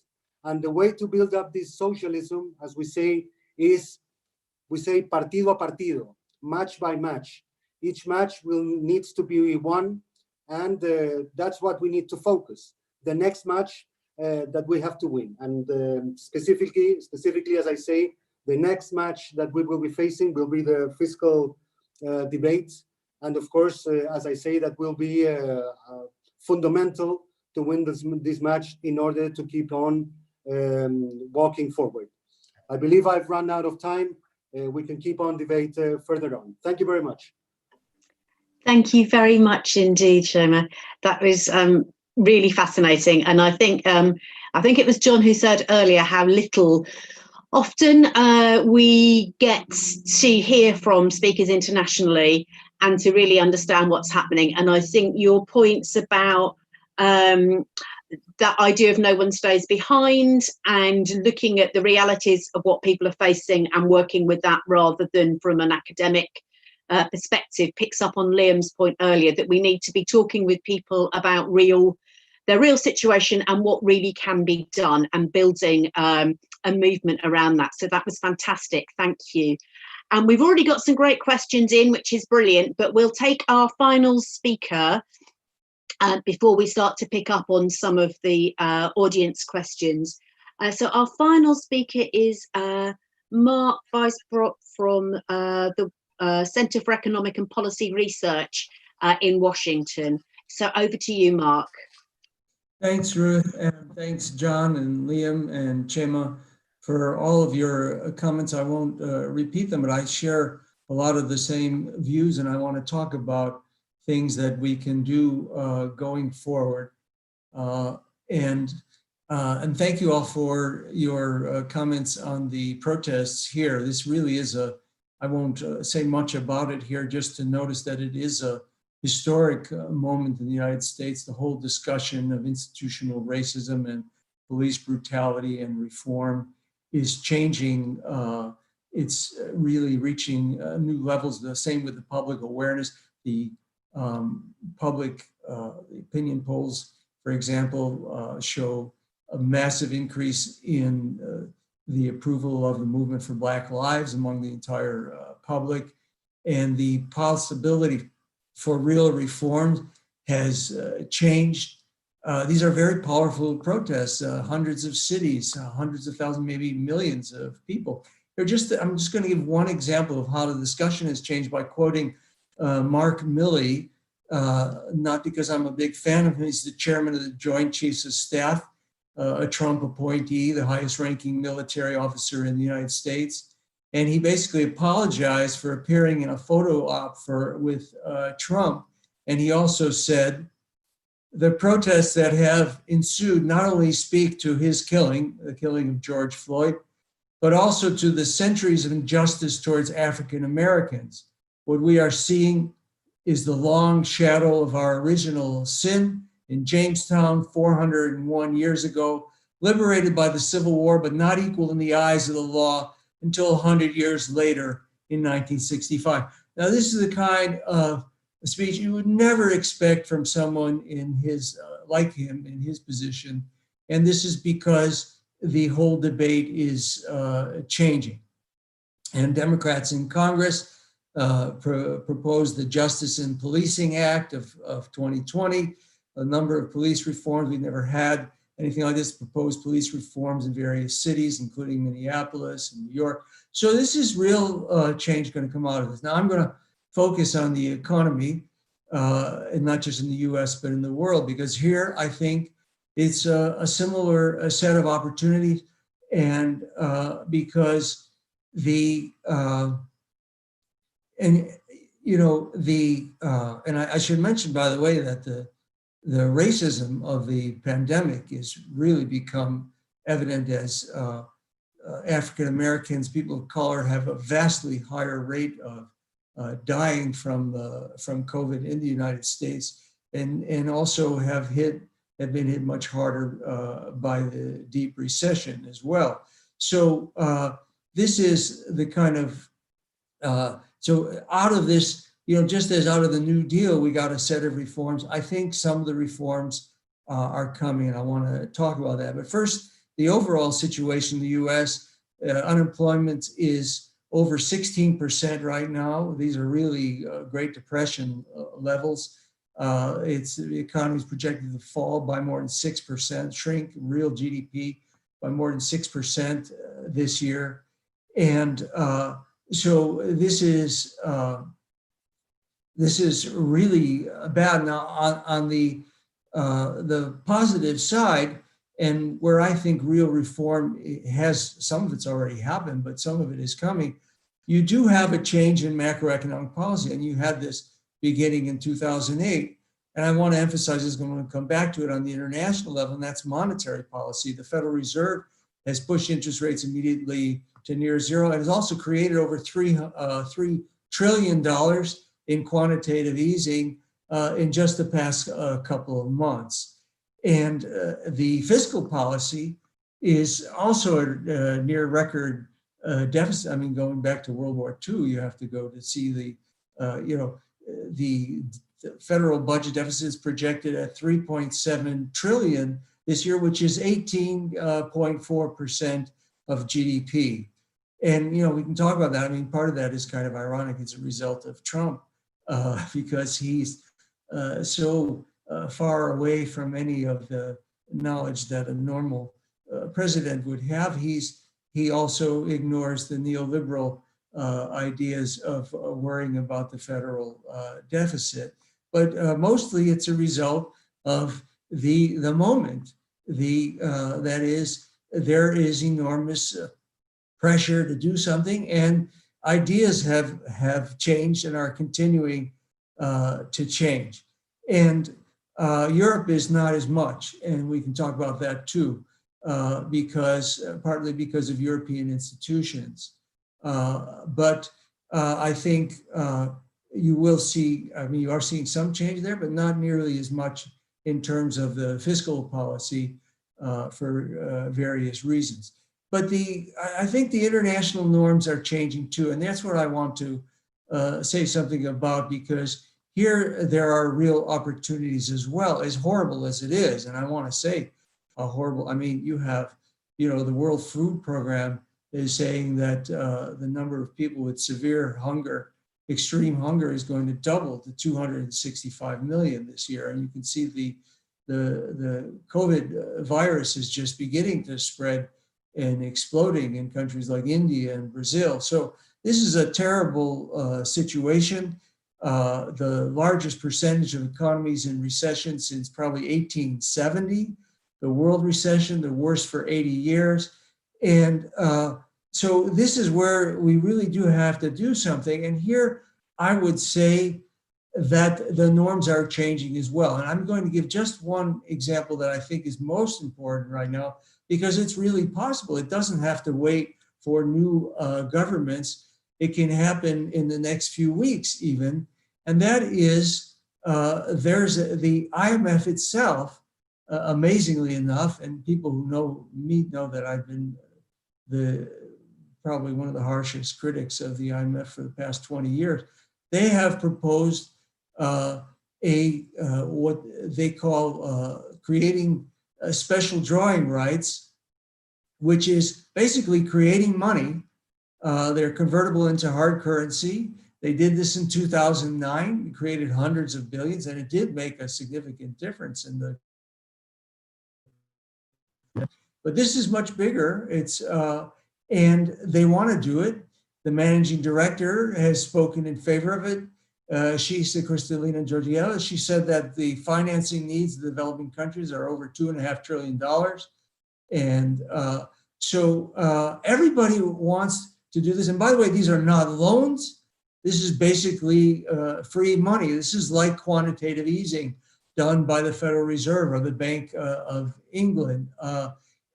And the way to build up this socialism, as we say, is, we say partido a partido, match by match. Each match needs to be won, and that's what we need to focus. The next match that we have to win. And specifically, as I say, the next match that we will be facing will be the fiscal debate. And of course, as I say, that will be fundamental to win this match in order to keep on walking forward. I believe I've run out of time. We can keep on debate further on. Thank you very much. Thank you very much indeed, Txema. That was really fascinating. And I think it was John who said earlier how little often we get to hear from speakers internationally and to really understand what's happening. And I think your points about that idea of no one stays behind and looking at the realities of what people are facing and working with that rather than from an academic perspective picks up on Liam's point earlier, that we need to be talking with people about their real situation and what really can be done, and building a movement around that. So that was fantastic. Thank you. And we've already got some great questions in, which is brilliant, but we'll take our final speaker before we start to pick up on some of the audience questions. So our final speaker is Mark Weisbrot from the Center for Economic and Policy Research in Washington. So over to you, Mark. Thanks, Ruth, and thanks, John and Liam and Txema, for all of your comments. I won't repeat them, but I share a lot of the same views, and I want to talk about things that we can do going forward. And thank you all for your comments on the protests here. This really is I won't say much about it here, just to notice that it is a historic moment in the United States. The whole discussion of institutional racism and police brutality and reform is changing. It's really reaching new levels. The same with the public awareness. The public opinion polls, for example, show a massive increase in the approval of the movement for Black Lives among the entire public, and the possibility for real reform has changed. These are very powerful protests, hundreds of cities, hundreds of thousands, maybe millions of people. I'm just going to give one example of how the discussion has changed by quoting Mark Milley, not because I'm a big fan of him. He's the chairman of the Joint Chiefs of Staff, a Trump appointee, the highest ranking military officer in the United States. And he basically apologized for appearing in a photo op with Trump. And he also said, the protests that have ensued not only speak to his killing, the killing of George Floyd, but also to the centuries of injustice towards African Americans. What we are seeing is the long shadow of our original sin in Jamestown 401 years ago, liberated by the Civil War, but not equal in the eyes of the law until 100 years later in 1965. Now, this is the kind of speech you would never expect from someone in his, like him, in his position. And this is because the whole debate is changing. And Democrats in Congress proposed the Justice in Policing Act of 2020, a number of police reforms. We've never had anything like this, proposed police reforms in various cities, including Minneapolis and New York. So this is real change going to come out of this. Now I'm going to focus on the economy, and not just in the US, but in the world, because here I think it's a similar set of opportunities, and because the, and I should mention, by the way, that the racism of the pandemic is really become evident as African Americans, people of color, have a vastly higher rate of dying from COVID in the United States, and also have been hit much harder by the deep recession as well. So this is the kind of so out of this, just as out of the New Deal, we got a set of reforms. I think some of the reforms are coming, and I want to talk about that. But first, the overall situation in the U.S., unemployment is over 16% right now. These are really Great Depression levels. The economy is projected to fall by more than 6%, shrink real GDP by more than 6% this year. And so this is really bad. Now on the positive side, and where I think real reform has, some of it's already happened, but some of it is coming, you do have a change in macroeconomic policy, and you had this beginning in 2008. And I want to emphasize this, I'm going to come back to it on the international level, and that's monetary policy. The Federal Reserve has pushed interest rates immediately to near zero, and has also created over $3 trillion in quantitative easing in just the past couple of months. And the fiscal policy is also a near record deficit. I mean, going back to World War II, you have to go to see the federal budget deficit is projected at 3.7 trillion this year, which is 18.4% of GDP. And, we can talk about that. I mean, part of that is kind of ironic. It's a result of Trump because he's so far away from any of the knowledge that a normal president would have. He also ignores the neoliberal ideas of worrying about the federal deficit. But mostly it's a result of the moment. That is, there is enormous pressure to do something, and ideas have changed and are continuing to change. And Europe is not as much, and we can talk about that too, partly because of European institutions. But I think you will see, you are seeing some change there, but not nearly as much in terms of the fiscal policy for various reasons. But I think the international norms are changing too, and that's what I want to say something about, because here there are real opportunities as well, as horrible as it is. And I want to say horrible. I mean, you have, the World Food Program is saying that the number of people with severe hunger, extreme hunger, is going to double to 265 million this year. And you can see the COVID virus is just beginning to spread and exploding in countries like India and Brazil. So this is a terrible situation. the largest percentage of economies in recession since probably 1870, the world recession, the worst for 80 years. And so this is where we really do have to do something. And here I would say that the norms are changing as well. And I'm going to give just one example that I think is most important right now, because it's really possible. It doesn't have to wait for new governments. It can happen in the next few weeks even. And that is, there's the IMF itself, amazingly enough, and people who know me know that I've been probably one of the harshest critics of the IMF for the past 20 years. They have proposed what they call creating special drawing rights, which is basically creating money. They're convertible into hard currency. They did this in 2009, created hundreds of billions, and it did make a significant difference in the. But this is much bigger. It's and they want to do it. The managing director has spoken in favor of it. She's Kristalina Georgieva. She said that the financing needs of the developing countries are over $2.5 trillion. And so everybody wants to do this. And by the way, these are not loans. This is basically free money. This is like quantitative easing done by the Federal Reserve or the Bank of England.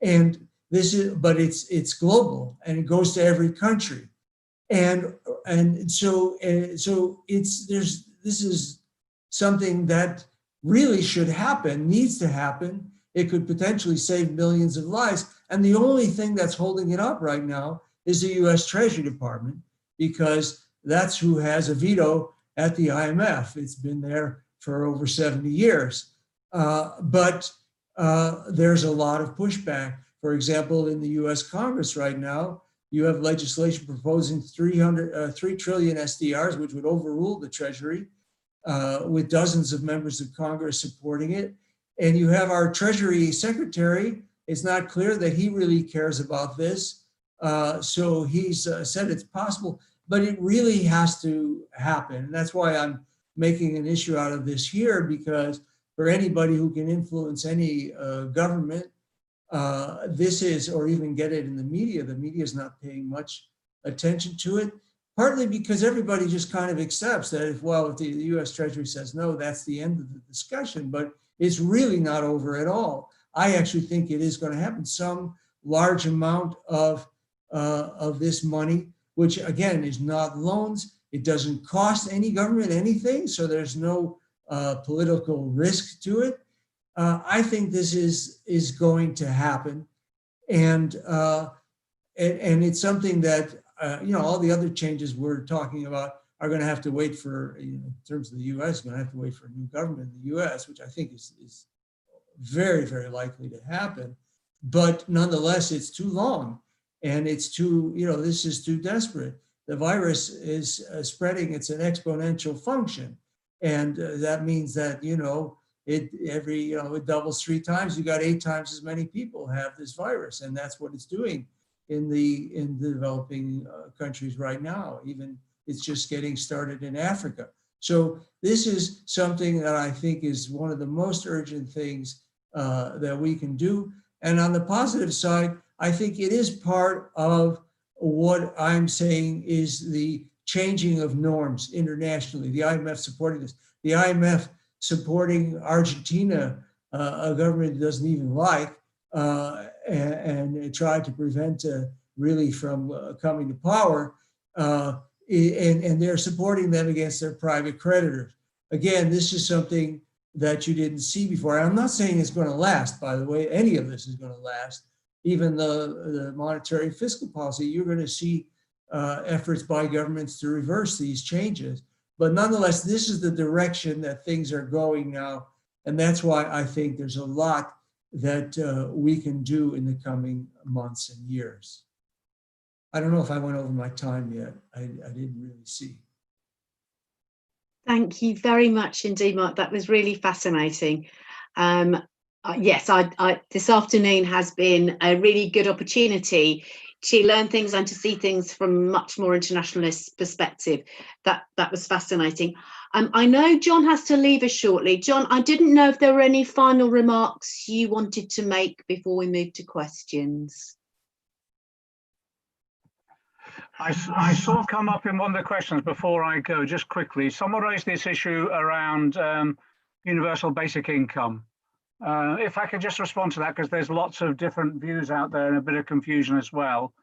And this is, but it's global and it goes to every country. And so this is something that really should happen, needs to happen. It could potentially save millions of lives. And the only thing that's holding it up right now is the US Treasury Department, because that's who has a veto at the IMF. It's been there for over 70 years. But there's a lot of pushback. For example, in the US Congress right now, you have legislation proposing 3 trillion SDRs, which would overrule the Treasury, with dozens of members of Congress supporting it. And you have our Treasury Secretary. It's not clear that he really cares about this. So he's said it's possible, but it really has to happen. And that's why I'm making an issue out of this here, because for anybody who can influence any government, this is, or even get it in the media is not paying much attention to it, partly because everybody just kind of accepts that if the US Treasury says no, that's the end of the discussion, but it's really not over at all. I actually think it is going to happen. Some large amount of this money, which again is not loans, it doesn't cost any government anything, so there's no political risk to it. I think this is going to happen, and it's something that all the other changes we're talking about are going to have to wait for. In terms of the U.S., going to have to wait for a new government in the U.S., which I think is very, very likely to happen. But nonetheless, it's too long, and it's too this is too desperate. The virus is spreading; it's an exponential function, and that means that it doubles 3 times. You got 8 times as many people have this virus, and that's what it's doing in the developing countries right now. Even it's just getting started in Africa. So this is something that I think is one of the most urgent things that we can do. And on the positive side, I think it is part of what I'm saying is the changing of norms internationally. The IMF supporting this. The IMF supporting Argentina, a government it doesn't even like, and tried to prevent really from coming to power, and they're supporting them against their private creditors. Again, this is something that you didn't see before. I'm not saying it's going to last, by the way. Any of this is going to last. Even the monetary and fiscal policy, you're going to see efforts by governments to reverse these changes. But nonetheless, this is the direction that things are going now. And that's why I think there's a lot that we can do in the coming months and years. I don't know if I went over my time yet. I didn't really see. Thank you very much indeed, Mark. That was really fascinating. Yes, this afternoon has been a really good opportunity to learn things and to see things from a much more internationalist perspective. That was fascinating. I know John has to leave us shortly. John, I didn't know if there were any final remarks you wanted to make before we move to questions. I saw come up in one of the questions before I go, just quickly. Someone raised this issue around universal basic income. If I could just respond to that, because there's lots of different views out there and a bit of confusion as well.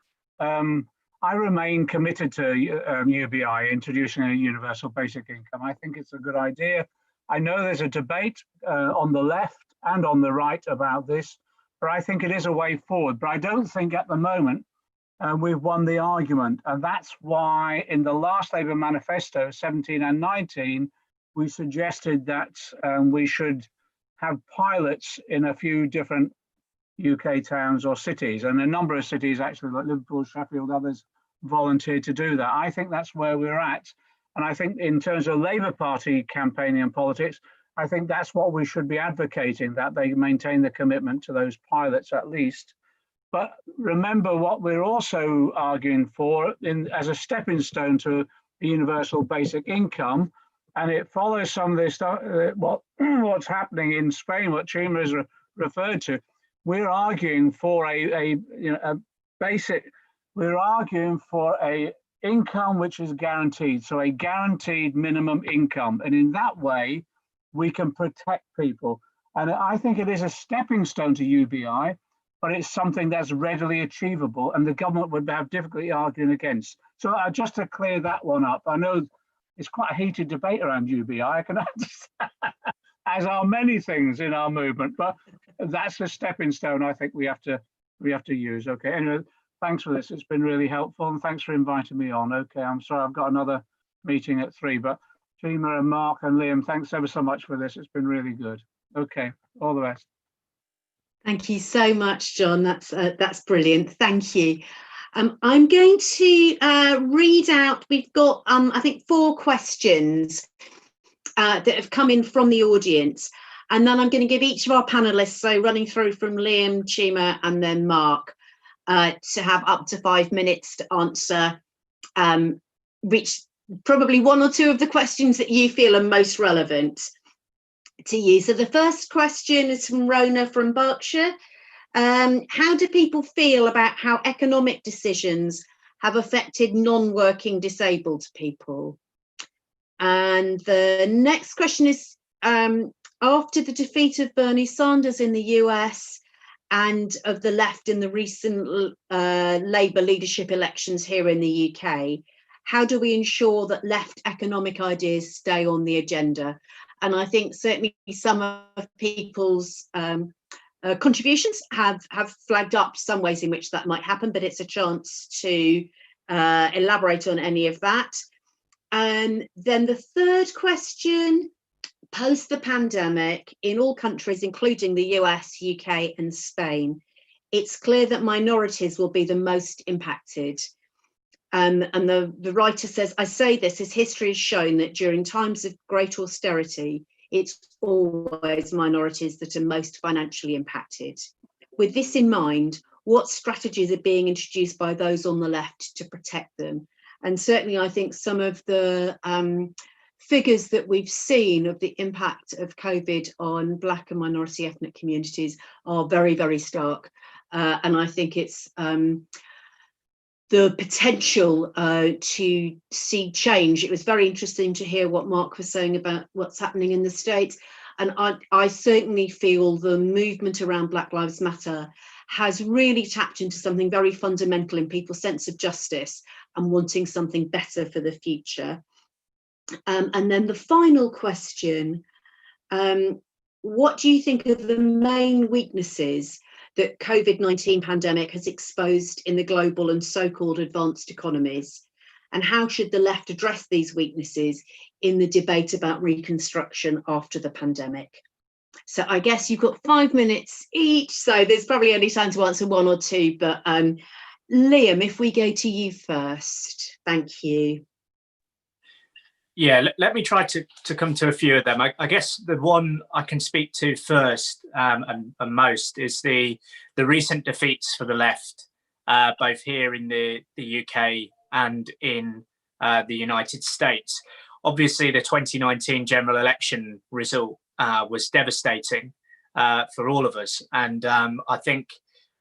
I remain committed to UBI, introducing a universal basic income. I think it's a good idea. I know there's a debate on the left and on the right about this, but I think it is a way forward. But I don't think at the moment we've won the argument. And that's why in the last Labour manifesto, 17 and 19, we suggested that we should have pilots in a few different UK towns or cities, and a number of cities actually, like Liverpool, Sheffield, others volunteered to do that. I think that's where we're at. And I think in terms of Labour Party campaigning and politics, I think that's what we should be advocating, that they maintain the commitment to those pilots at least. But remember what we're also arguing for as a stepping stone to a universal basic income. And it follows some of this stuff, what's happening in Spain, what Txema has referred to. We're arguing for a income which is guaranteed, so a guaranteed minimum income. And in that way, we can protect people. And I think it is a stepping stone to UBI, but it's something that's readily achievable and the government would have difficulty arguing against. So just to clear that one up, I know it's quite a heated debate around UBI, I can understand, as are many things in our movement, but that's a stepping stone I think we have to use. Okay, anyway, thanks for this. It's been really helpful, and thanks for inviting me on. Okay, I'm sorry I've got another meeting at 3, but Txema and Mark and Liam, thanks ever so much for this. It's been really good. Okay, all the best. Thank you so much, John. That's brilliant. Thank you. I'm going to read out, we've got, I think, 4 questions that have come in from the audience. And then I'm going to give each of our panelists, so running through from Liam, Txema, and then Mark, to have up to 5 minutes to answer which probably 1 or 2 of the questions that you feel are most relevant to you. So the first question is from Rona from Berkshire. How do people feel about how economic decisions have affected non-working disabled people? And the next question is, after the defeat of Bernie Sanders in the US and of the left in the recent Labour leadership elections here in the UK, how do we ensure that left economic ideas stay on the agenda? And I think certainly some of people's contributions have flagged up some ways in which that might happen, but it's a chance to elaborate on any of that. And then the third question, post the pandemic, in all countries, including the US, UK and Spain, it's clear that minorities will be the most impacted. And the writer says, I say this as history has shown that during times of great austerity, it's always minorities that are most financially impacted. With this in mind, what strategies are being introduced by those on the left to protect them? And certainly I think some of the figures that we've seen of the impact of COVID on Black and minority ethnic communities are very, very stark. And I think it's the potential to see change. It was very interesting to hear what Mark was saying about what's happening in the States. And I certainly feel the movement around Black Lives Matter has really tapped into something very fundamental in people's sense of justice and wanting something better for the future. And then the final question, what do you think are the main weaknesses that COVID-19 pandemic has exposed in the global and so-called advanced economies? And how should the left address these weaknesses in the debate about reconstruction after the pandemic? So I guess you've got 5 minutes each, so there's probably only time to answer 1 or 2, but Liam, if we go to you first, thank you. Yeah, let me try to come to a few of them. I guess the one I can speak to first and most is the recent defeats for the left both here in the UK and in the United States. Obviously, the 2019 general election result was devastating for all of us. And I think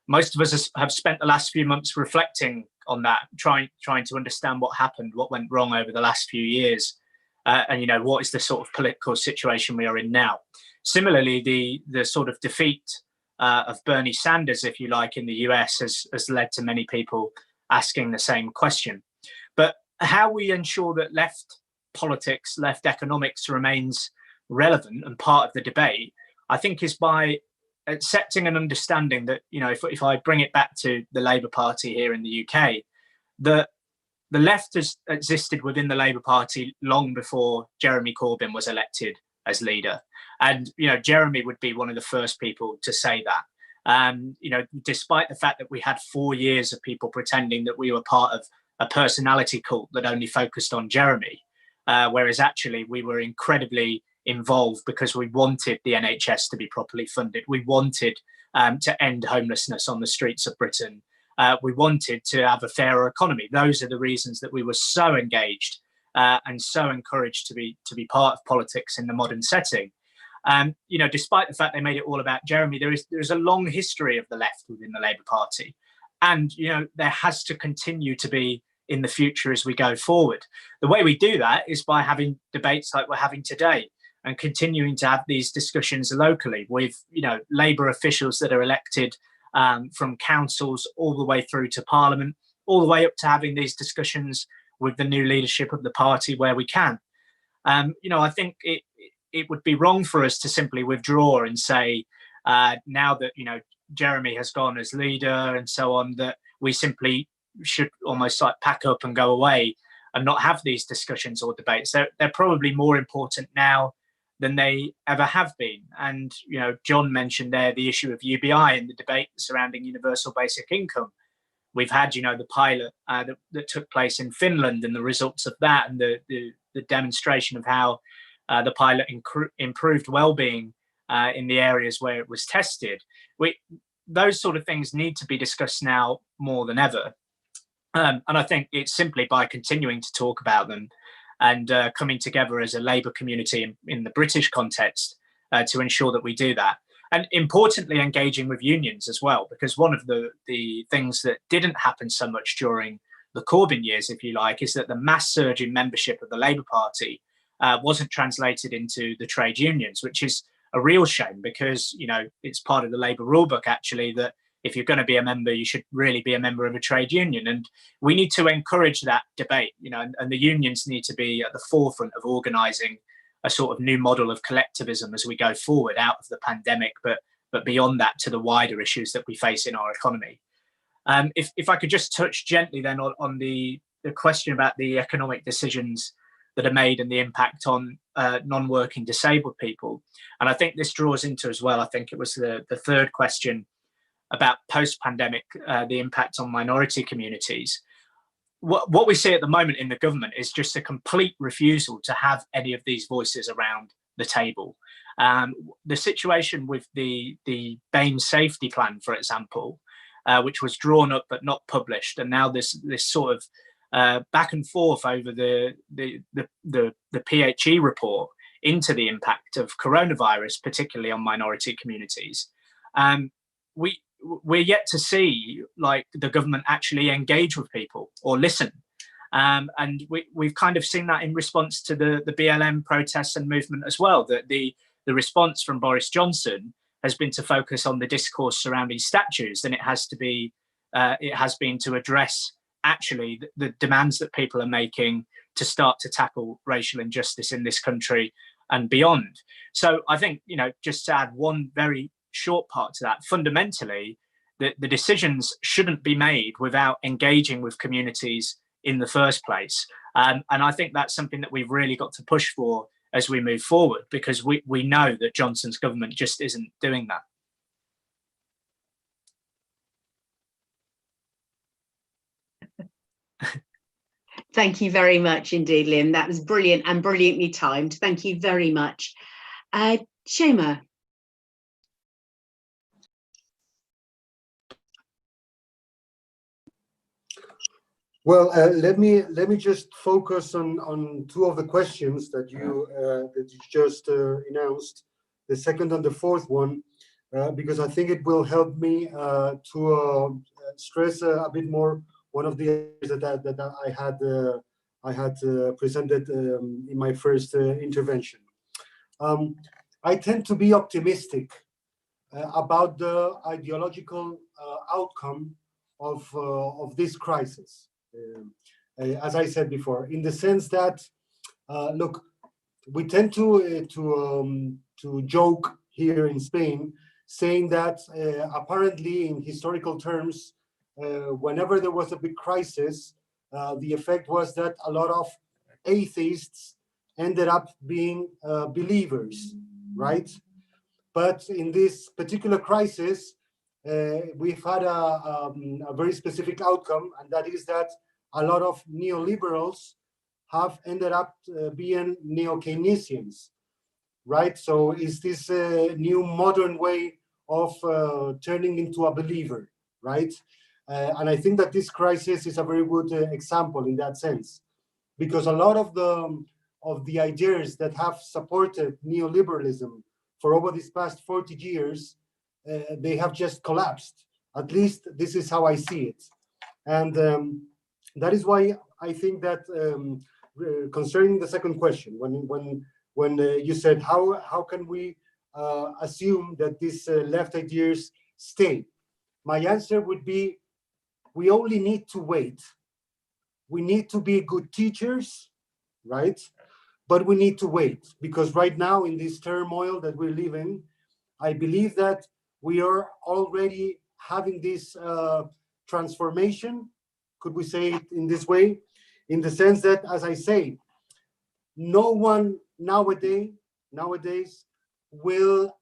most of us have spent the last few months reflecting on that, trying to understand what happened, what went wrong over the last few years, and what is the sort of political situation we are in now. Similarly, the sort of defeat of Bernie Sanders, if you like, in the US has led to many people asking the same question. But how we ensure that left politics, left economics remains relevant and part of the debate, I think, is by accepting and understanding that, if I bring it back to the Labour Party here in the UK, the left has existed within the Labour Party long before Jeremy Corbyn was elected as leader. And, Jeremy would be one of the first people to say that. Despite the fact that we had 4 years of people pretending that we were part of a personality cult that only focused on Jeremy, whereas actually we were incredibly involved because we wanted the NHS to be properly funded. We wanted to end homelessness on the streets of Britain. We wanted to have a fairer economy. Those are the reasons that we were so engaged and so encouraged to be part of politics in the modern setting. Despite the fact they made it all about Jeremy, there is a long history of the left within the Labour Party. And, there has to continue to be in the future as we go forward. The way we do that is by having debates like we're having today, and continuing to have these discussions locally with, Labour officials that are elected from councils all the way through to Parliament, all the way up to having these discussions with the new leadership of the party where we can. I think it would be wrong for us to simply withdraw and say, now that, Jeremy has gone as leader and so on, that we simply should almost like pack up and go away and not have these discussions or debates. They're probably more important now than they ever have been. And, John mentioned there the issue of UBI and the debate surrounding universal basic income. We've had, the pilot that took place in Finland and the results of that, and the demonstration of how the pilot improved well-being in the areas where it was tested. Those sort of things need to be discussed now more than ever. And I think it's simply by continuing to talk about them and coming together as a Labour community in the British context to ensure that we do that. And importantly, engaging with unions as well, because one of the things that didn't happen so much during the Corbyn years, if you like, is that the mass surge in membership of the Labour Party wasn't translated into the trade unions, which is a real shame, because, it's part of the Labour rulebook, actually, that if you're going to be a member, you should really be a member of a trade union. And we need to encourage that debate, and the unions need to be at the forefront of organising a sort of new model of collectivism as we go forward out of the pandemic, but beyond that, to the wider issues that we face in our economy. If I could just touch gently then on the question about the economic decisions that are made and the impact on non-working disabled people. And I think this draws into as well, I think it was the third question about post-pandemic, the impact on minority communities. What we see at the moment in the government is just a complete refusal to have any of these voices around the table. The situation with the BAME safety plan, for example, which was drawn up but not published, and now this sort of back and forth over the PHE report into the impact of coronavirus, particularly on minority communities. We're yet to see like the government actually engage with people or listen. And we've kind of seen that in response to the BLM protests and movement as well, that the response from Boris Johnson has been to focus on the discourse surrounding statues, and it has been to address actually the demands that people are making to start to tackle racial injustice in this country and beyond. So I think, just to add one very short part to that, fundamentally, the decisions shouldn't be made without engaging with communities in the first place. And I think that's something that we've really got to push for as we move forward, because we know that Johnson's government just isn't doing that. Thank you very much indeed, Liam. That was brilliant and brilliantly timed. Thank you very much. Txema. Well, let me just focus on two of the questions that you just announced, the second and the fourth one, because I think it will help me to stress a bit more one of the areas that I had presented in my first intervention. I tend to be optimistic about the ideological outcome of this crisis. As I said before, in the sense that, look, we tend to joke here in Spain, saying that apparently in historical terms, whenever there was a big crisis, the effect was that a lot of atheists ended up being believers, right? But in this particular crisis, we've had a very specific outcome, and that is that a lot of neoliberals have ended up being neo-Keynesians, right? So is this a new modern way of turning into a believer, right? And I think that this crisis is a very good example in that sense, because a lot of the ideas that have supported neoliberalism for over these past 40 years, they have just collapsed. At least this is how I see it. And that is why I think that concerning the second question, when you said how can we assume that these left ideas stay, my answer would be we only need to wait. We need to be good teachers, right? But we need to wait, because right now in this turmoil that we're living, I believe that we are already having this transformation, could we say it in this way, in the sense that, as I say, no one nowadays will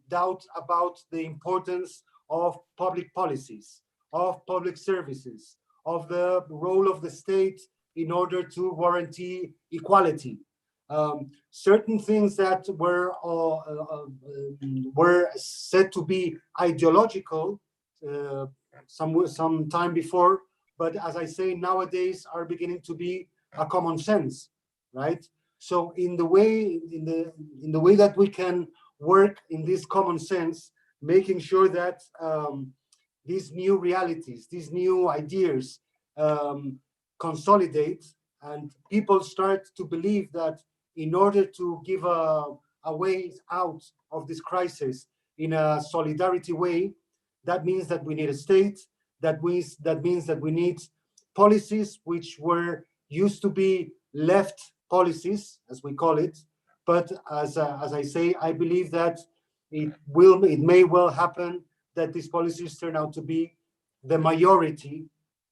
doubt about the importance of public policies, of public services, of the role of the state in order to guarantee equality. Certain things that were said to be ideological some time before, but as I say, nowadays are beginning to be a common sense, right? So in the way that we can work in this common sense, making sure that these new realities, these new ideas consolidate, and people start to believe that in order to give a way out of this crisis in a solidarity way, that means that we need a state, that means that we need policies which were used to be left policies, as we call it. But as I say, I believe that it may well happen that these policies turn out to be the majority,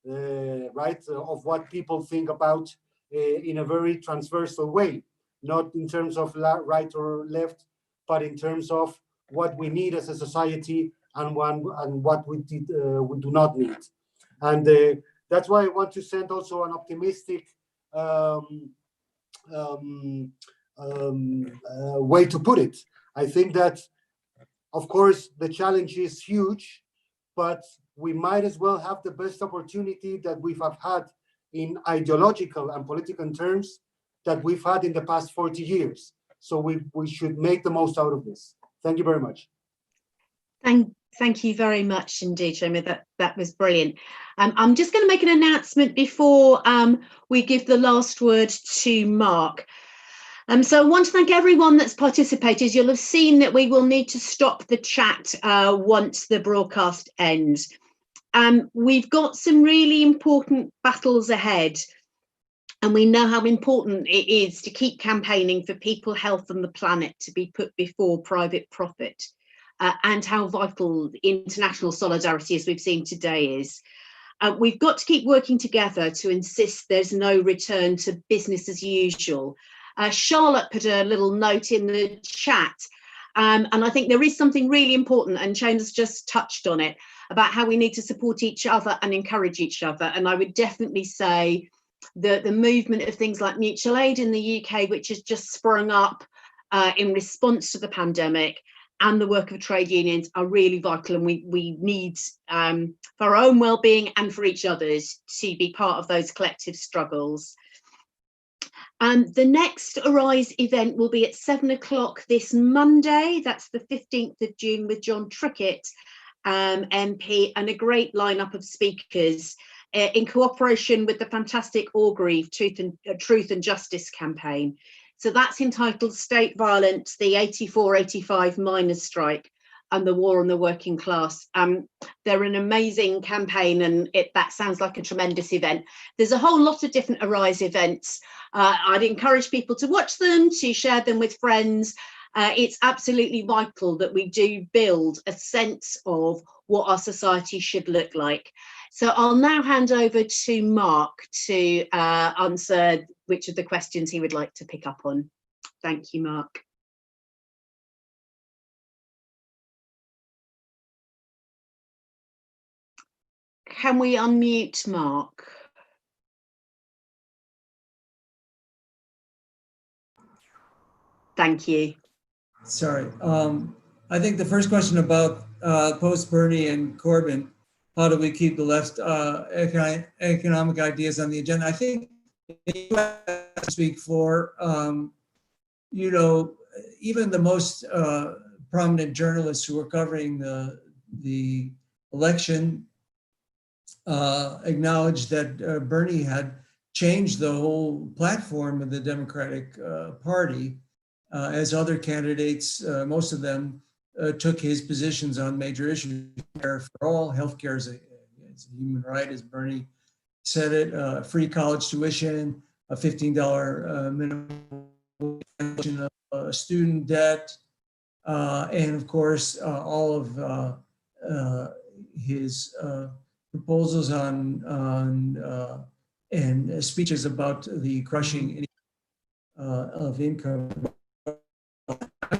right, of what people think about in a very transversal way, not in terms of right or left, but in terms of what we need as a society and what we do not need. And that's why I want to send also an optimistic way to put it. I think that, of course, the challenge is huge, but we might as well have the best opportunity that we have had in ideological and political terms that we've had in the past 40 years. So we should make the most out of this. Thank you very much. Thank you very much indeed, Txema. That was brilliant. I'm just going to make an announcement before we give the last word to Mark. So I want to thank everyone that's participated. You'll have seen that we will need to stop the chat once the broadcast ends. We've got some really important battles ahead, and we know how important it is to keep campaigning for people, health and the planet to be put before private profit, and how vital international solidarity, as we've seen today, is. We've got to keep working together to insist there's no return to business as usual. Charlotte put a little note in the chat, and I think there is something really important, and Txema's just touched on it, about how we need to support each other and encourage each other. And I would definitely say that the movement of things like mutual aid in the UK, which has just sprung up in response to the pandemic, and the work of trade unions are really vital, and we need, for our own well-being and for each other's, to be part of those collective struggles. The next Arise event will be at 7 o'clock this Monday. That's the 15th of June, with John Trickett, MP, and a great lineup of speakers in cooperation with the fantastic Orgreave Truth and Justice campaign. So that's entitled State Violence, the 84-85 Miners' Strike and the War on the Working Class. They're an amazing campaign, and that sounds like a tremendous event. There's a whole lot of different Arise events. I'd encourage people to watch them, to share them with friends. It's absolutely vital that we do build a sense of what our society should look like. So I'll now hand over to Mark to answer which of the questions he would like to pick up on. Thank you, Mark. Can we unmute Mark? Thank you. Sorry. I think the first question about post-Bernie and Corbyn, how do we keep the left economic ideas on the agenda? I think speak for, you know, even the most prominent journalists who are covering the election acknowledged that Bernie had changed the whole platform of the Democratic Party, as other candidates, most of them took his positions on major issues. For all, healthcare is a human right, as Bernie said it, free college tuition, a $15 minimum student debt, and of course, all of his proposals on and speeches about the crushing of income.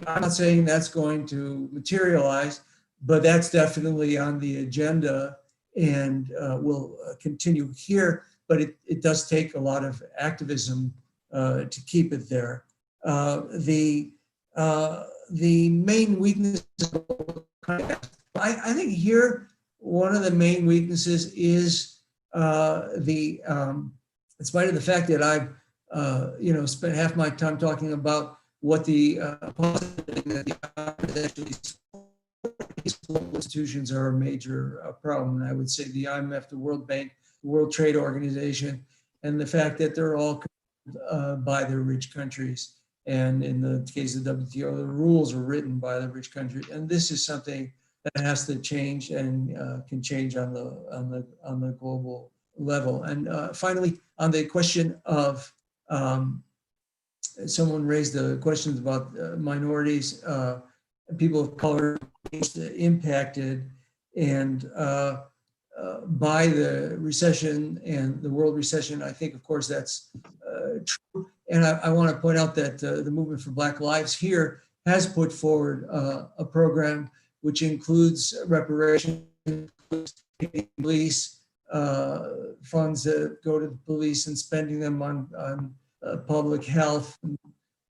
I'm not saying that's going to materialize, but that's definitely on the agenda and will continue here. But it does take a lot of activism to keep it there. The main weakness, I think here, one of the main weaknesses is in spite of the fact that I've spent half my time talking about what the institutions are a major problem. And I would say the IMF, the World Bank, the World Trade Organization, and the fact that they're all controlled by the rich countries. And in the case of WTO, the rules are written by the rich countries. And this is something that has to change and can change on the global level. And finally, on the question of someone raised the questions about minorities, people of color impacted, and by the recession and the world recession. I think, of course, that's true. And I want to point out that the Movement for Black Lives here has put forward a program which includes reparation, police funds that go to the police and spending them on public health,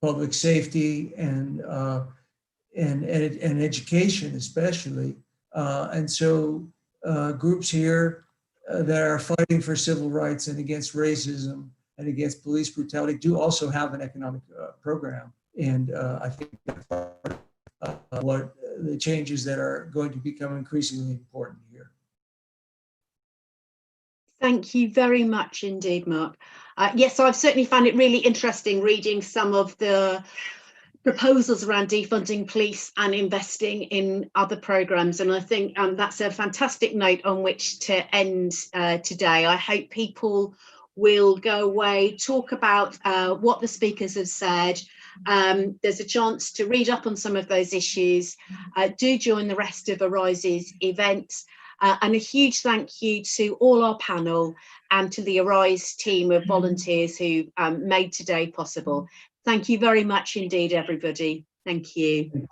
public safety, and education, especially. And so groups here that are fighting for civil rights and against racism and against police brutality do also have an economic program. And I think that's part of what the changes that are going to become increasingly important here. Thank you very much indeed, Mark. Yes, I've certainly found it really interesting reading some of the proposals around defunding police and investing in other programs. And I think that's a fantastic note on which to end today. I hope people will go away, talk about what the speakers have said. There's a chance to read up on some of those issues. Do join the rest of Arise's events. And a huge thank you to all our panel and to the Arise team of volunteers who made today possible. Thank you very much indeed, everybody. Thank you.